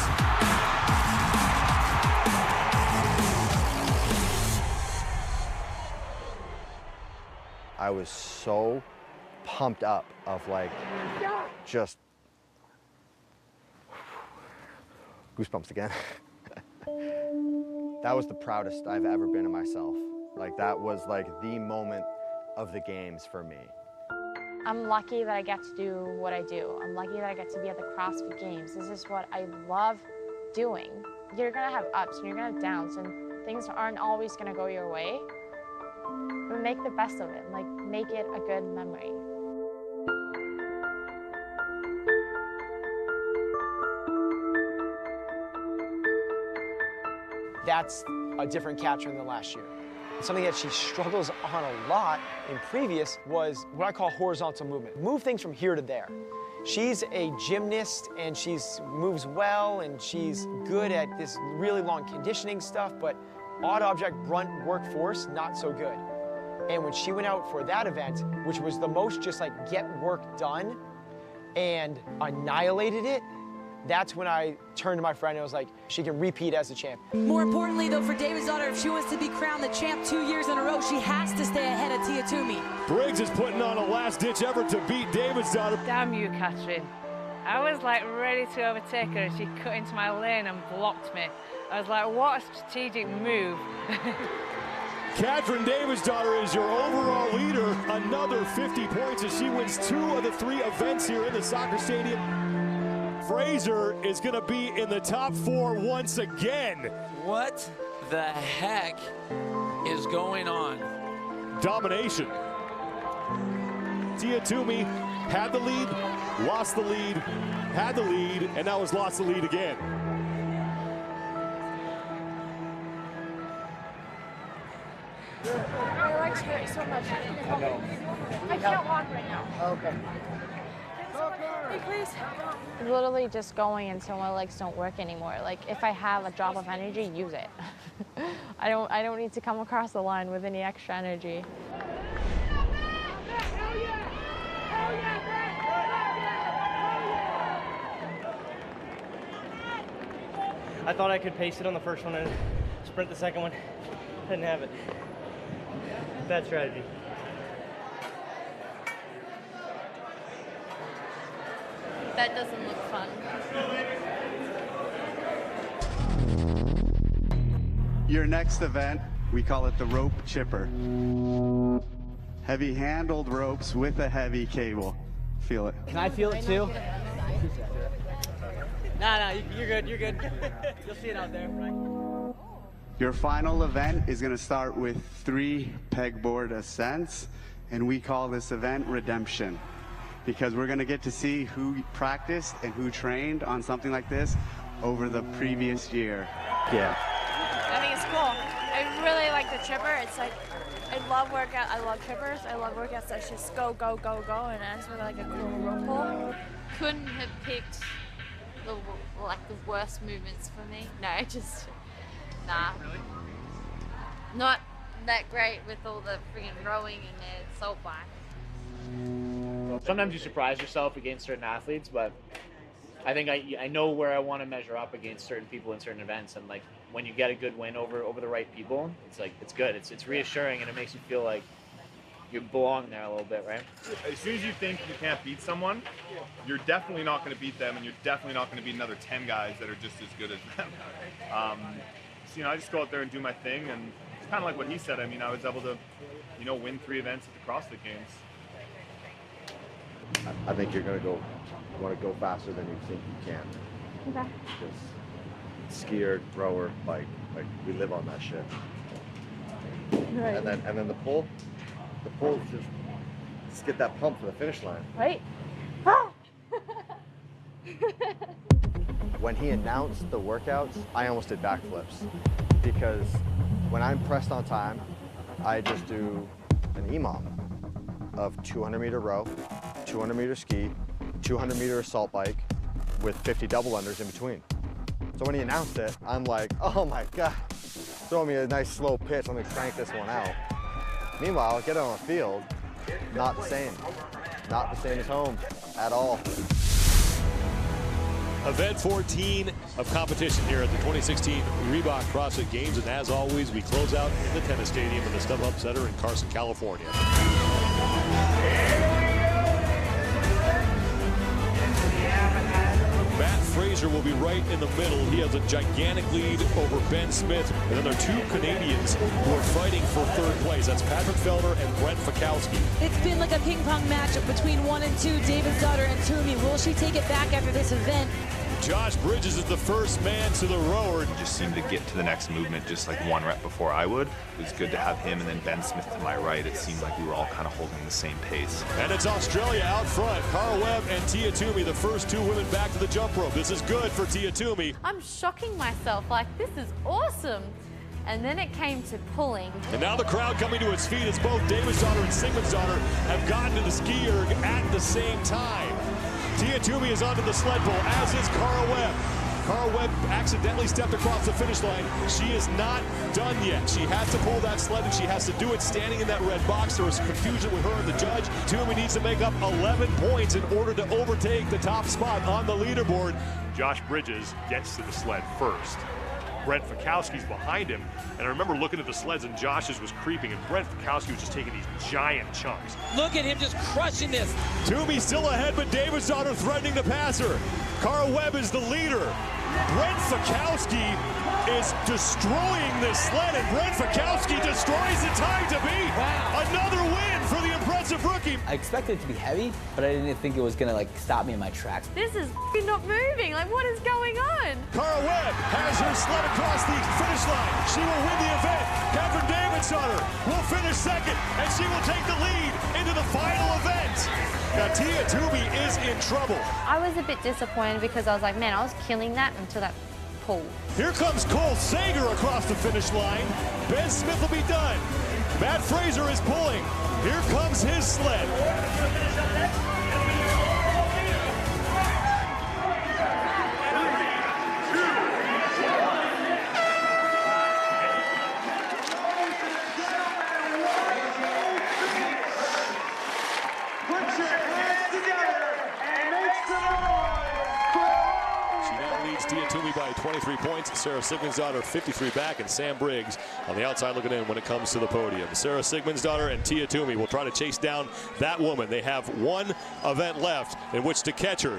I was so pumped up of like, just goosebumps again. That was the proudest I've ever been of myself. Like that was like the moment of the games for me. I'm lucky that I get to do what I do. I'm lucky that I get to be at the CrossFit Games. This is what I love doing. You're gonna have ups and you're gonna have downs, and things aren't always gonna go your way. But make the best of it, like make it a good memory. That's a different Catherine than last year. Something that she struggles on a lot in previous was what I call horizontal movement. Move things from here to there. She's a gymnast and she's moves well and she's good at this really long conditioning stuff, but odd object brunt workforce, not so good. And when she went out for that event, which was the most just like get work done and annihilated it, that's when I turned to my friend and I was like, she can repeat as a champ. More importantly, though, for David's daughter, if she wants to be crowned the champ 2 years in a row, she has to stay ahead of Tia Toomey. Briggs is putting on a last-ditch effort to beat David's daughter. Damn you, Catherine. I was like ready to overtake her and she cut into my lane and blocked me. I was like, what a strategic move. Catherine David's daughter is your overall leader. Another 50 points as she wins 2 of the 3 events here in the soccer stadium. Fraser is going to be in the top 4 once again. What the heck is going on? Domination. Tia Toomey had the lead, lost the lead, had the lead, and now has lost the lead again. My legs hurt so much. I know. I can't walk right now. Okay. Hey, please. Literally just going until my legs don't work anymore. Like if I have a drop of energy, use it. I don't need to come across the line with any extra energy. I thought I could pace it on the first one and sprint the second one. Didn't have it. Bad strategy. That doesn't look fun. Your next event, we call it the rope chipper. Heavy handled ropes with a heavy cable. Feel it. Can I feel it too? Nah, you're good, you're good. You'll see it out there, right? Your final event is going to start with 3 pegboard ascents, and we call this event Redemption, because we're going to get to see who practiced and who trained on something like this over the previous year. Yeah. I think it's cool. I really like the chipper. It's like, I love workout. I love chippers. I love workouts that's just go, go, go, go, and I just really like a cool rope pull. Couldn't have picked the worst movements for me. No, just nah. Not that great with all the friggin' rowing and the salt bike. Sometimes you surprise yourself against certain athletes, but I think I know where I want to measure up against certain people in certain events, and like when you get a good win over the right people, it's like it's good. It's reassuring, and it makes you feel like you belong there a little bit, right? As soon as you think you can't beat someone, you're definitely not going to beat them, and you're definitely not going to beat another 10 guys that are just as good as them. So, you know, I just go out there and do my thing, and it's kind of like what he said. I mean, I was able to, you know, win 3 events at the CrossFit Games. I think you're going to want to go faster than you think you can. Okay. Just skier, rower, bike, like we live on that shit. Right. And then the pull is just get that pump for the finish line. Right? When he announced the workouts, I almost did backflips, because when I'm pressed on time, I just do an EMOM of 200-meter row, 200-meter ski, 200-meter assault bike with 50 double unders in between. So when he announced it, I'm like, oh my God, throw me a nice slow pitch, let me crank this one out. Meanwhile, get it on the field, not the same. Not the same as home at all. Event 14 of competition here at the 2016 Reebok CrossFit Games, and as always, we close out in the tennis stadium in the StubHub Center in Carson, California. Matt Fraser will be right in the middle. He has a gigantic lead over Ben Smith, and then there are 2 Canadians who are fighting for 3rd place. That's Patrick Felder and Brent Fikowski. It's been like a ping pong match between 1 and 2, David's daughter and Toomey. Will she take it back after this event? Josh Bridges is the first man to the rower. He just seemed to get to the next movement just like 1 rep before I would. It was good to have him and then Ben Smith to my right. It seemed like we were all kind of holding the same pace. And it's Australia out front. Cara Webb and Tia Toomey, the first 2 women back to the jump rope. This is good for Tia Toomey. I'm shocking myself, like, this is awesome. And then it came to pulling. And now the crowd coming to its feet as both David's daughter and Sigmund's daughter have gotten to the ski erg at the same time. Tia Toomey is onto the sled pull, as is Cara Webb. Cara Webb accidentally stepped across the finish line. She is not done yet. She has to pull that sled, and she has to do it standing in that red box. There was confusion with her and the judge. Toomey needs to make up 11 points in order to overtake the top spot on the leaderboard. Josh Bridges gets to the sled first. Brent Fikowski's behind him, and I remember looking at the sleds, and Josh's was creeping, and Brent Fikowski was just taking these giant chunks. Look at him just crushing this. Toomey still ahead, but David's daughter threatening to pass her. Cara Webb is the leader. Brent Fikowski is destroying this sled, and Brent Fikowski destroys the time to beat. Wow. Another win for the impressive rookie. I expected it to be heavy, but I didn't think it was gonna like stop me in my tracks. This is not moving. Like, what is going on? Cara Webb has her sled across the finish line. She will win the event. Catherine David's daughter will finish 2nd, and she will take the lead into the final event. Now Tia Toomey is in trouble. I was a bit disappointed because I was like, man, I was killing that until that pull. Here comes Cole Sager across the finish line. Ben Smith will be done. Matt Fraser is pulling. Here comes his sled. Tia Toomey by 23 points. Sarah Sigmund's daughter 53 back, and Sam Briggs on the outside looking in when it comes to the podium. Sarah Sigmund's daughter and Tia Toomey will try to chase down that woman. They have 1 event left in which to catch her.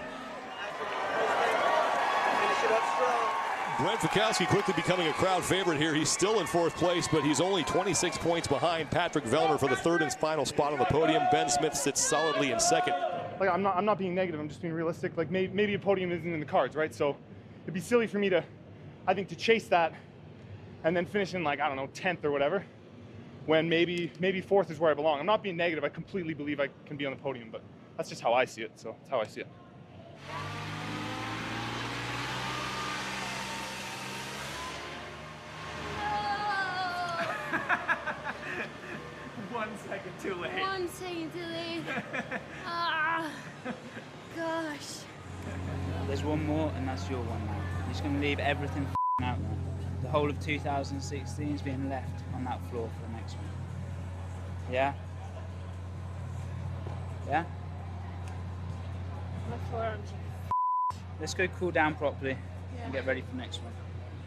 Brent Fikowski quickly becoming a crowd favorite here. He's still in 4th place, but he's only 26 points behind Patrick Vellner for the 3rd and final spot on the podium. Ben Smith sits solidly in 2nd. Like, I'm not being negative, I'm just being realistic. Like, maybe a podium isn't in the cards, right? So it'd be silly for me to, I think, to chase that and then finish in, like, I don't know, 10th or whatever, when maybe 4th is where I belong. I'm not being negative. I completely believe I can be on the podium, but that's just how I see it, so that's how I see it. One second too late. 1 second too late. Ah, gosh. There's one more, and that's your one now. You're just going to leave everything out now. The whole of 2016 is being left on that floor for the next one. Yeah? Yeah? My forearms are Let's go cool down properly and get ready for the next one.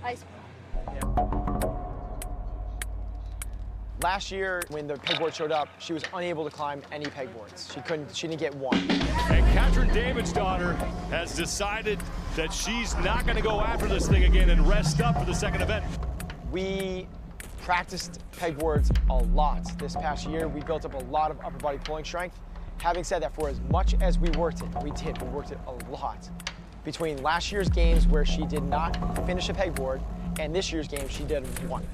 ice. Last year, when the pegboard showed up, she was unable to climb any pegboards. She didn't get one. And Katrin David's daughter has decided that she's not going to go after this thing again and rest up for the 2nd event. We practiced pegboards a lot this past year. We built up a lot of upper body pulling strength. Having said that, for as much as we worked it, we worked it a lot. Between last year's games where she did not finish a pegboard and this year's game, she did one.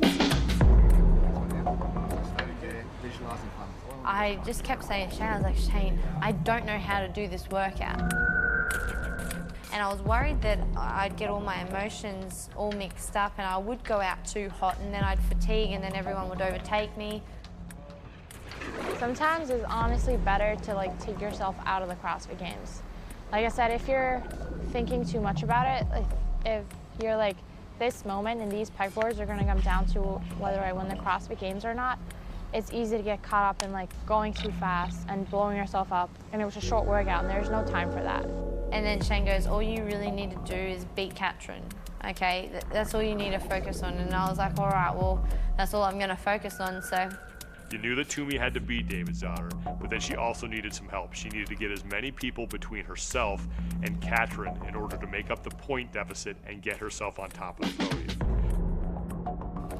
I just kept saying to Shane, I was like, Shane, I don't know how to do this workout. And I was worried that I'd get all my emotions all mixed up and I would go out too hot and then I'd fatigue and then everyone would overtake me. Sometimes it's honestly better to like take yourself out of the CrossFit Games. Like I said, if you're thinking too much about it, like if you're like, this moment and these pegboards are gonna come down to whether I win the CrossFit Games or not, it's easy to get caught up in like going too fast and blowing yourself up. And it was a short workout and there's no time for that. And then Shane goes, all you really need to do is beat Katrin, okay? That's all you need to focus on. And I was like, all right, well, that's all I'm gonna focus on, so. You knew that Toomey had to beat David's daughter, but then she also needed some help. She needed to get as many people between herself and Katrin in order to make up the point deficit and get herself on top of the podium.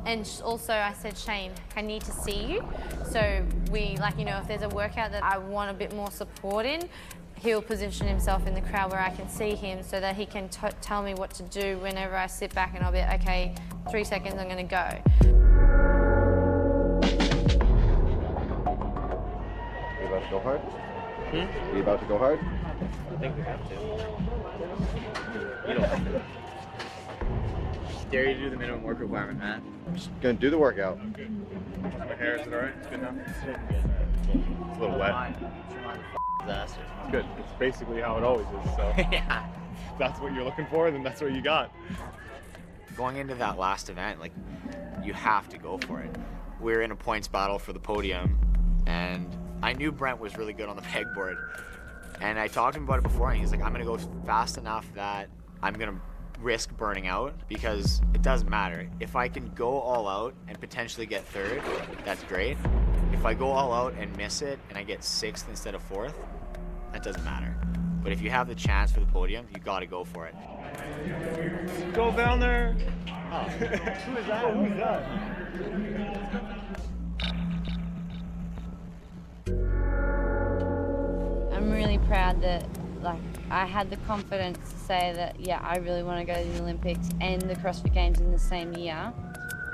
And also I said, Shane, I need to see you. So we, like, you know, if there's a workout that I want a bit more support in, he'll position himself in the crowd where I can see him so that he can tell me what to do whenever I sit back and I'll be, okay, 3 seconds, I'm gonna go. Are you about to go hard? Are you about to go hard? I think we have to. You don't have to. Dare you to do the minimum work requirement, man. I'm just gonna do the workout. Okay. My hair, is it alright? It's good now? It's a little wet. Disaster. It's good. It's basically how it always is, so. Yeah. If that's what you're looking for, then that's what you got. Going into that last event, like, you have to go for it. We were in a points battle for the podium, and I knew Brent was really good on the pegboard. And I talked to him about it before, and he's like, I'm gonna go fast enough that I'm gonna risk burning out, because it doesn't matter. If I can go all out and potentially get 3rd, that's great. If I go all out and miss it and I get 6th instead of 4th, that doesn't matter. But if you have the chance for the podium, you gotta go for it. Go Vellner! Oh. Who is that? Who is that? I'm really proud that, like, I had the confidence to say that, yeah, I really want to go to the Olympics and the CrossFit Games in the same year,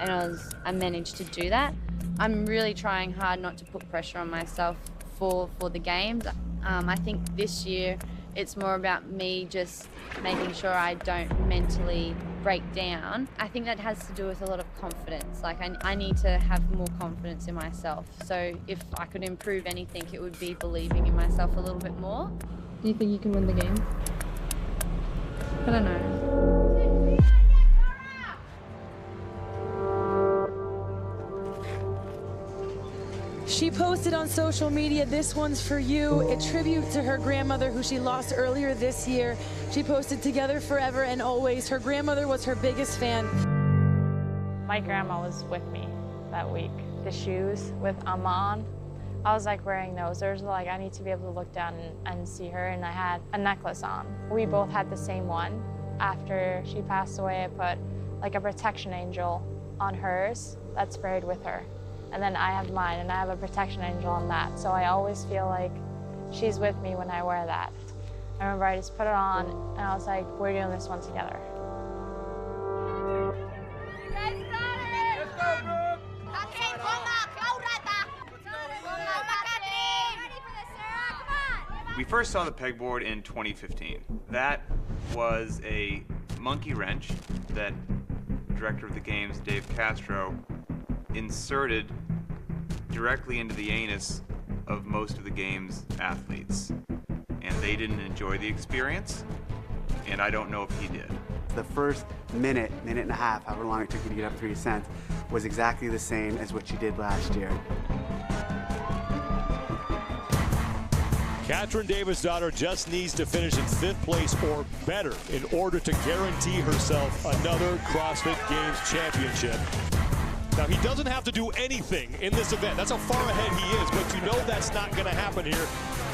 and I managed to do that. I'm really trying hard not to put pressure on myself for the games. I think this year it's more about me just making sure I don't mentally break down. I think that has to do with a lot of confidence. Like, I need to have more confidence in myself. So if I could improve anything, it would be believing in myself a little bit more. Do you think you can win the game? I don't know. She posted on social media, "This one's for you," a tribute to her grandmother who she lost earlier this year. She posted, "Together forever and always." Her grandmother was her biggest fan. My grandma was with me that week. The shoes with Aman, I was like wearing those. There's like, I need to be able to look down and see her, and I had a necklace on. We both had the same one, After she passed away, I put like a protection angel on hers that's buried with her. And then I have mine, and I have a protection angel on that. So I always feel like she's with me when I wear that. I remember I just put it on, and I was like, we're doing this one together. You guys got it! Let's go, Brooke! Okay, ready for this, Sarah? Come on! We first saw the pegboard in 2015. That was a monkey wrench that director of the games, Dave Castro, inserted directly into the anus of most of the game's athletes. And they didn't enjoy the experience, and I don't know if he did. The first minute and a half, however long it took you to get up 3 cents, was exactly the same as what you did last year. Katrin Davidsdottir just needs to finish in 5th place or better in order to guarantee herself another CrossFit Games championship. Now, he doesn't have to do anything in this event. That's how far ahead he is, but you know that's not going to happen here.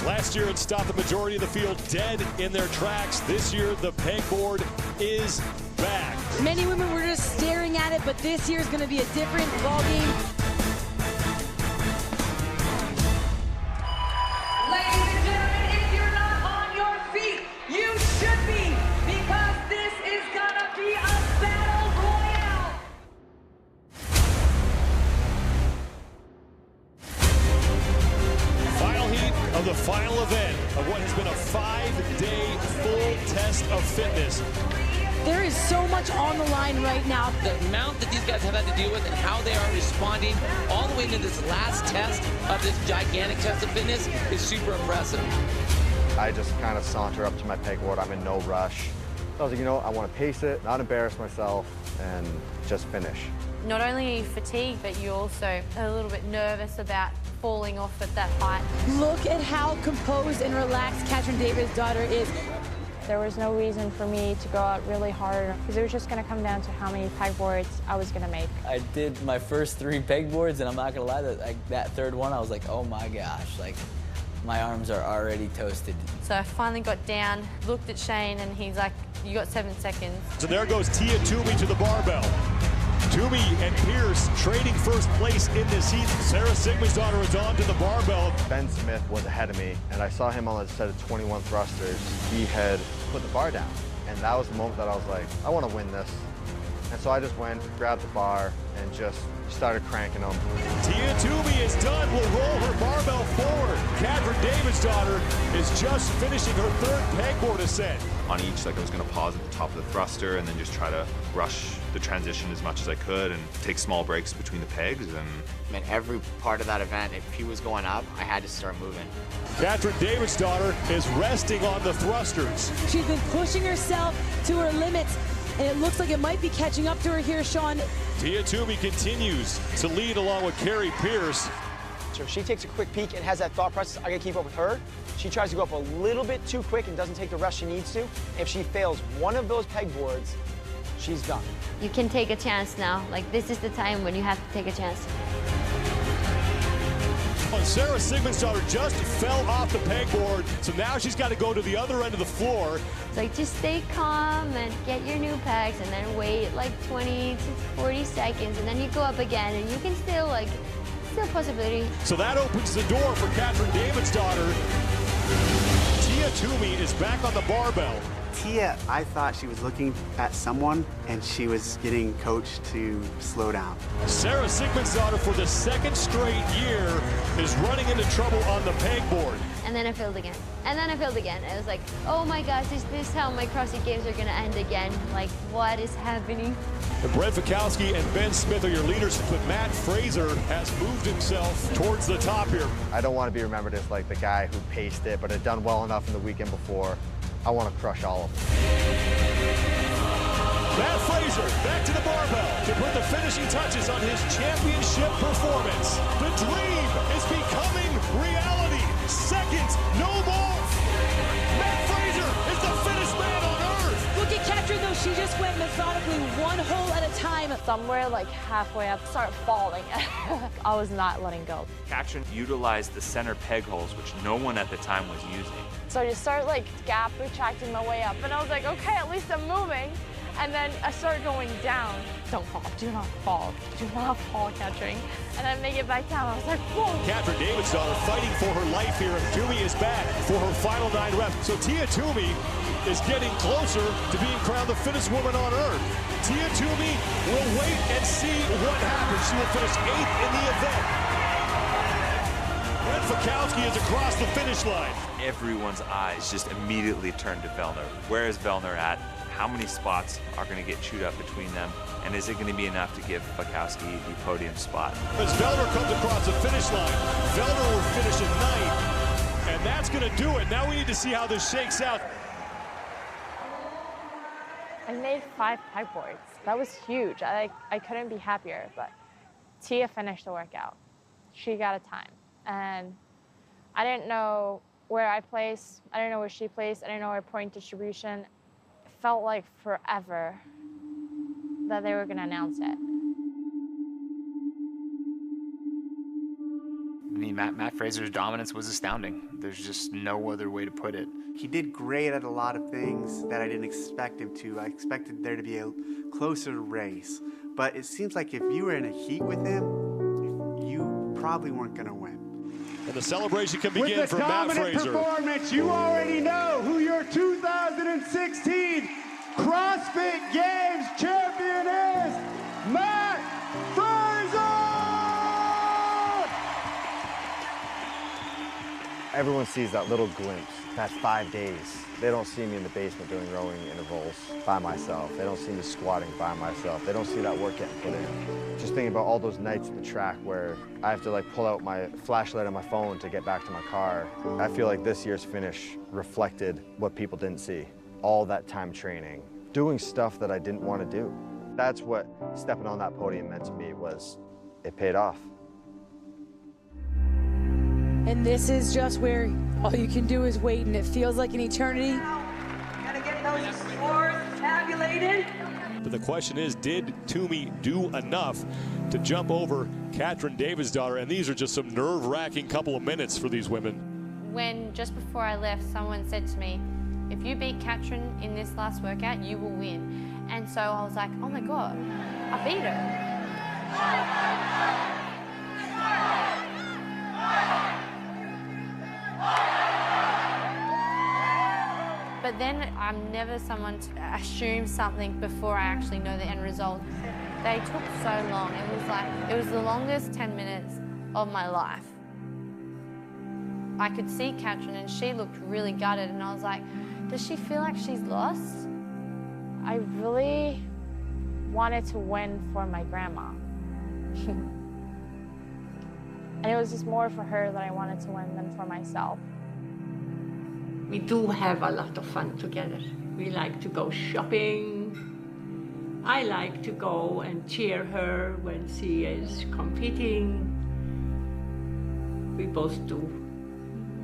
Last year, it stopped the majority of the field dead in their tracks. This year, the pegboard is back. Many women were just staring at it, but this year is going to be a different ballgame. Ladies and gentlemen, if you're not on your feet, you should be, because this is gonna be a battle royale. Final heat of the final event of what has been a 5-day full test of fitness. There is so much on the line right now. The amount that these guys have had to deal with and how they are responding all the way into this last test of this gigantic test of fitness is super impressive. I just kind of saunter up to my pegboard. I'm in no rush. So I was like, you know, I want to pace it, not embarrass myself, and just finish. Not only are you fatigued, but you're also a little bit nervous about falling off at that height. Look at how composed and relaxed Katrin Davidsdottir is. There was no reason for me to go out really hard because it was just going to come down to how many pegboards I was going to make. I did my first 3 pegboards, and I'm not gonna lie, that 3rd one, I was like, oh my gosh, like my arms are already toasted. So I finally got down, looked at Shane, and he's like, you got 7 seconds. So there goes Tia Toomey to the barbell. Toomey and Pierce trading first place in this heat. Sarah Sigmundsdottir is on to the barbell. Ben Smith was ahead of me, and I saw him on a set of 21 thrusters. He had put the bar down, and that was the moment that I was like, I want to win this. And so I just went, grabbed the bar, and just started cranking them. Tia Toomey is done, will roll her barbell forward. Katrin Davidsdottir is just finishing her 3rd pegboard ascent. On each, like I was going to pause at the top of the thruster and then just try to rush the transition as much as I could and take small breaks between the pegs. And I mean, every part of that event, if he was going up, I had to start moving. Katrin Davidsdottir is resting on the thrusters. She's been pushing herself to her limits, and it looks like it might be catching up to her here, Sean. Tia Toomey continues to lead along with Carrie Pierce. So if she takes a quick peek and has that thought process, I gotta keep up with her. She tries to go up a little bit too quick and doesn't take the rest she needs to. If she fails one of those pegboards, she's done. You can take a chance now. Like, this is the time when you have to take a chance. Sarah Sigmundsdottir just fell off the pegboard, so now she's got to go to the other end of the floor. It's like, just stay calm and get your new pegs, and then wait like 20 to 40 seconds, and then you go up again, and you can still, like, still possibility. So that opens the door for Katrin Davidsdottir. Tia Toomey is back on the barbell. Tia, I thought she was looking at someone, and she was getting coached to slow down. Sarah Sigmundsdottir, for the 2nd straight year, is running into trouble on the pegboard. And then I failed again. And then I failed again. I was like, oh my gosh, is this how my CrossFit Games are gonna end again? Like, what is happening? Brent Fikowski and Ben Smith are your leaders, but Matt Fraser has moved himself towards the top here. I don't want to be remembered as like the guy who paced it, but had done well enough in the weekend before. I want to crush all of them. Matt Fraser back to the barbell to put the finishing touches on his championship performance. The dream is becoming reality. Second, no more. Matt Fraser is the fittest man on earth. Look at Katrin, the she just went methodically one hole at a time. Somewhere like halfway up, started falling. I was not letting go. Katrin utilized the center peg holes, which no one at the time was using. So I just started like gap retracting my way up, and I was like, okay, at least I'm moving. And then I started going down. Don't fall, do not fall, do not fall, Katrin. And I make it back down. I was like, whoa. Katrin Davidsdottir fighting for her life here, and Toomey is back for her final 9 reps. So Tia Toomey is getting closer to being crowned the fittest woman on earth. Tia Toomey will wait and see what happens. She will finish 8th in the event. Red Fakowski is across the finish line. Everyone's eyes just immediately turned to Vellner. Where is Vellner at? How many spots are going to get chewed up between them? And is it going to be enough to give Fakowski the podium spot? As Vellner comes across the finish line, Vellner will finish at 9th. And that's going to do it. Now we need to see how this shakes out. I made 5 pegboards. That was huge. I couldn't be happier, but Tia finished the workout. She got a time. And I didn't know where I placed. I didn't know where she placed. I didn't know her point distribution. It felt like forever that they were going to announce it. I mean, Matt Fraser's dominance was astounding. There's just no other way to put it. He did great at a lot of things that I didn't expect him to. I expected there to be a closer race. But it seems like if you were in a heat with him, you probably weren't going to win. And the celebration can begin for Matt Fraser. With the dominant performance, you already know who your 2016 CrossFit Games champion is, Matt Fraser! Everyone sees that little glimpse. That's 5 days. They don't see me in the basement doing rowing intervals by myself. They don't see me squatting by myself. They don't see that work getting put in. Just thinking about all those nights at the track where I have to like pull out my flashlight on my phone to get back to my car. I feel like this year's finish reflected what people didn't see. All that time training, doing stuff that I didn't want to do. That's what stepping on that podium meant to me, was it paid off. And this is just where all you can do is wait, and it feels like an eternity. Gotta get those scores tabulated. But the question is, did Toomey do enough to jump over Katrin Davidsdottir? And these are just some nerve-wracking couple of minutes for these women. When just before I left, someone said to me, if you beat Katrin in this last workout, you will win. And so I was like, oh my God, I beat her. But then I'm never someone to assume something before I actually know the end result. They took so long. It was the longest 10 minutes of my life. I could see Katrin and she looked really gutted, and I was like, does she feel like she's lost? I really wanted to win for my grandma. And it was just more for her that I wanted to win than for myself. We do have a lot of fun together. We like to go shopping. I like to go and cheer her when she is competing. We both do.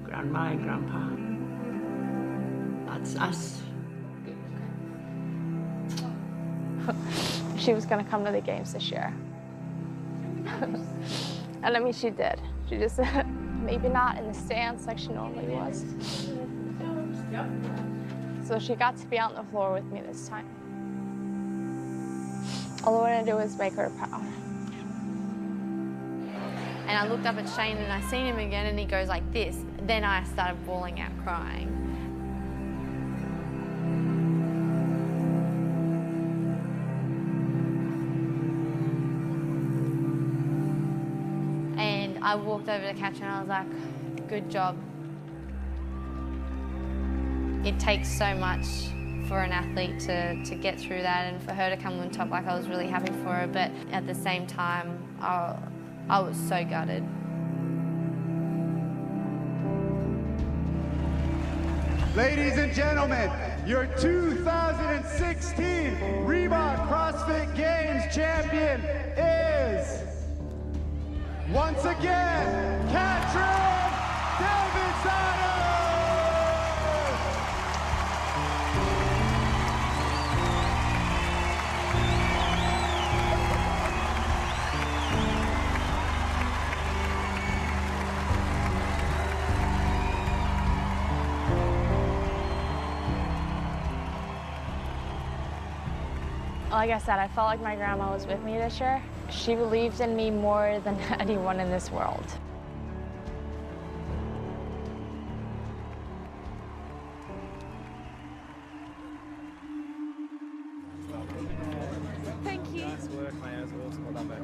Grandma and Grandpa. That's us. She was gonna come to the games this year. And I mean, she did. She just, maybe not in the stands like she normally was. So she got to be out on the floor with me this time. All I want to do is make her proud. And I looked up at Shane and I seen him again and he goes like this. Then I started bawling out crying. And I walked over to Katrin and I was like, good job. It takes so much for an athlete to get through that, and for her to come on top, like, I was really happy for her, but at the same time, I was so gutted. Ladies and gentlemen, your 2016 Reebok CrossFit Games champion is, once again, Katrin Davidsdottir! Like I said, I felt like my grandma was with me this year. She believed in me more than anyone in this world. Thank you. Nice work, mate. That was awesome. Well done, mate.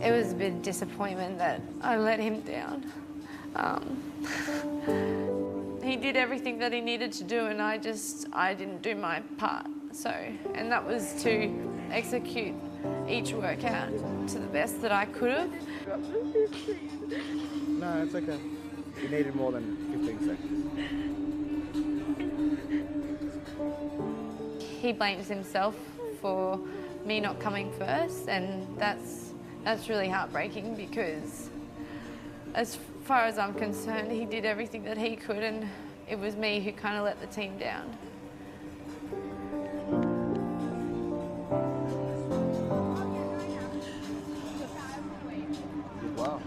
It was a bit of disappointment that I let him down. He did everything that he needed to do, and I didn't do my part. So, and that was to execute each workout to the best that I could have. No, it's okay. You needed more than 15 seconds. He blames himself for me not coming first, and that's really heartbreaking because as far as I'm concerned, he did everything that he could, and it was me who kind of let the team down. Wow.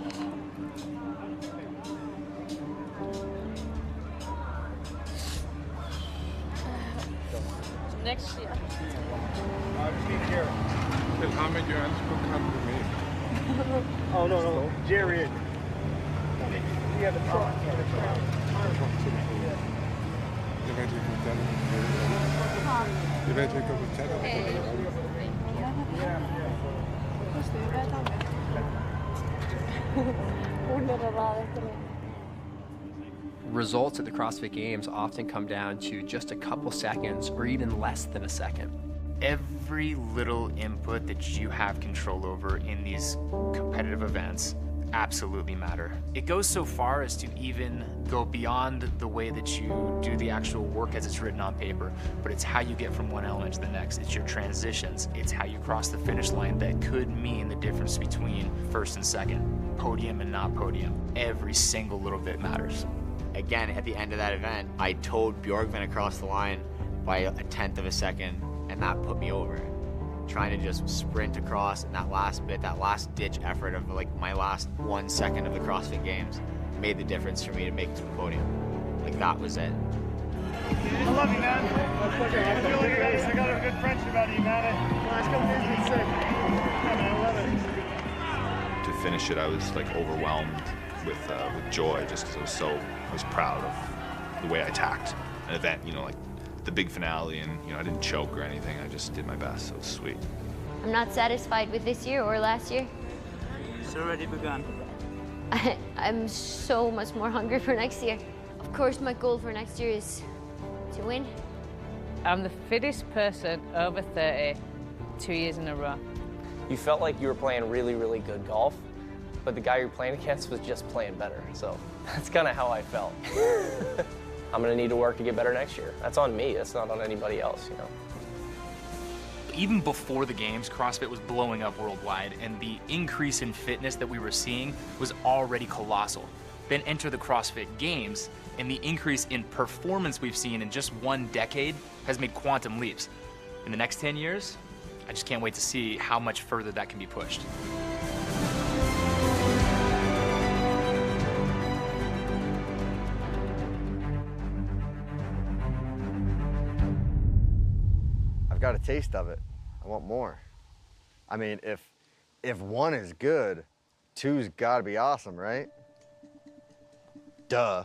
Next year. I just need to hear. Because how many hands could come to me? Oh, no. Jerry. Yeah, the truck. Je bent hier vertellen. Je bent hier komen vertellen. Results at the CrossFit Games often come down to just a couple seconds or even less than a second. Every little input that you have control over in these competitive events absolutely matter. It goes so far as to even go beyond the way that you do the actual work as it's written on paper, but it's how you get from one element to the next. It's your transitions. It's how you cross the finish line that could mean the difference between first and second, podium and not podium. Every single little bit matters. Again, at the end of that event, I towed Bjorkman across the line by 1/10 of a second, and that put me over. Trying to just sprint across in that last bit, that last ditch effort of like my last 1 second of the CrossFit Games made the difference for me to make it to the podium. Like that was it. I love you, man. I feel like I got a good friendship out of you, man. Let's go visit sick. I love it. To finish it, I was like overwhelmed with joy just because I was proud of the way I attacked an event, you know, like the big finale, and you know, I didn't choke or anything. I just did my best, so it was sweet. I'm not satisfied with this year or last year. It's already begun. I'm so much more hungry for next year. Of course, my goal for next year is to win. I'm the fittest person over 30 2 years in a row. You felt like you were playing really, really good golf, but the guy you're playing against was just playing better. So that's kind of how I felt. I'm gonna need to work to get better next year. That's on me, that's not on anybody else, you know. Even before the games, CrossFit was blowing up worldwide, and the increase in fitness that we were seeing was already colossal. Then enter the CrossFit Games, and the increase in performance we've seen in just 1 decade has made quantum leaps. In the next 10 years, I just can't wait to see how much further that can be pushed. I've got a taste of it. I want more. I mean, if 1 is good, 2's gotta be awesome, right? Duh.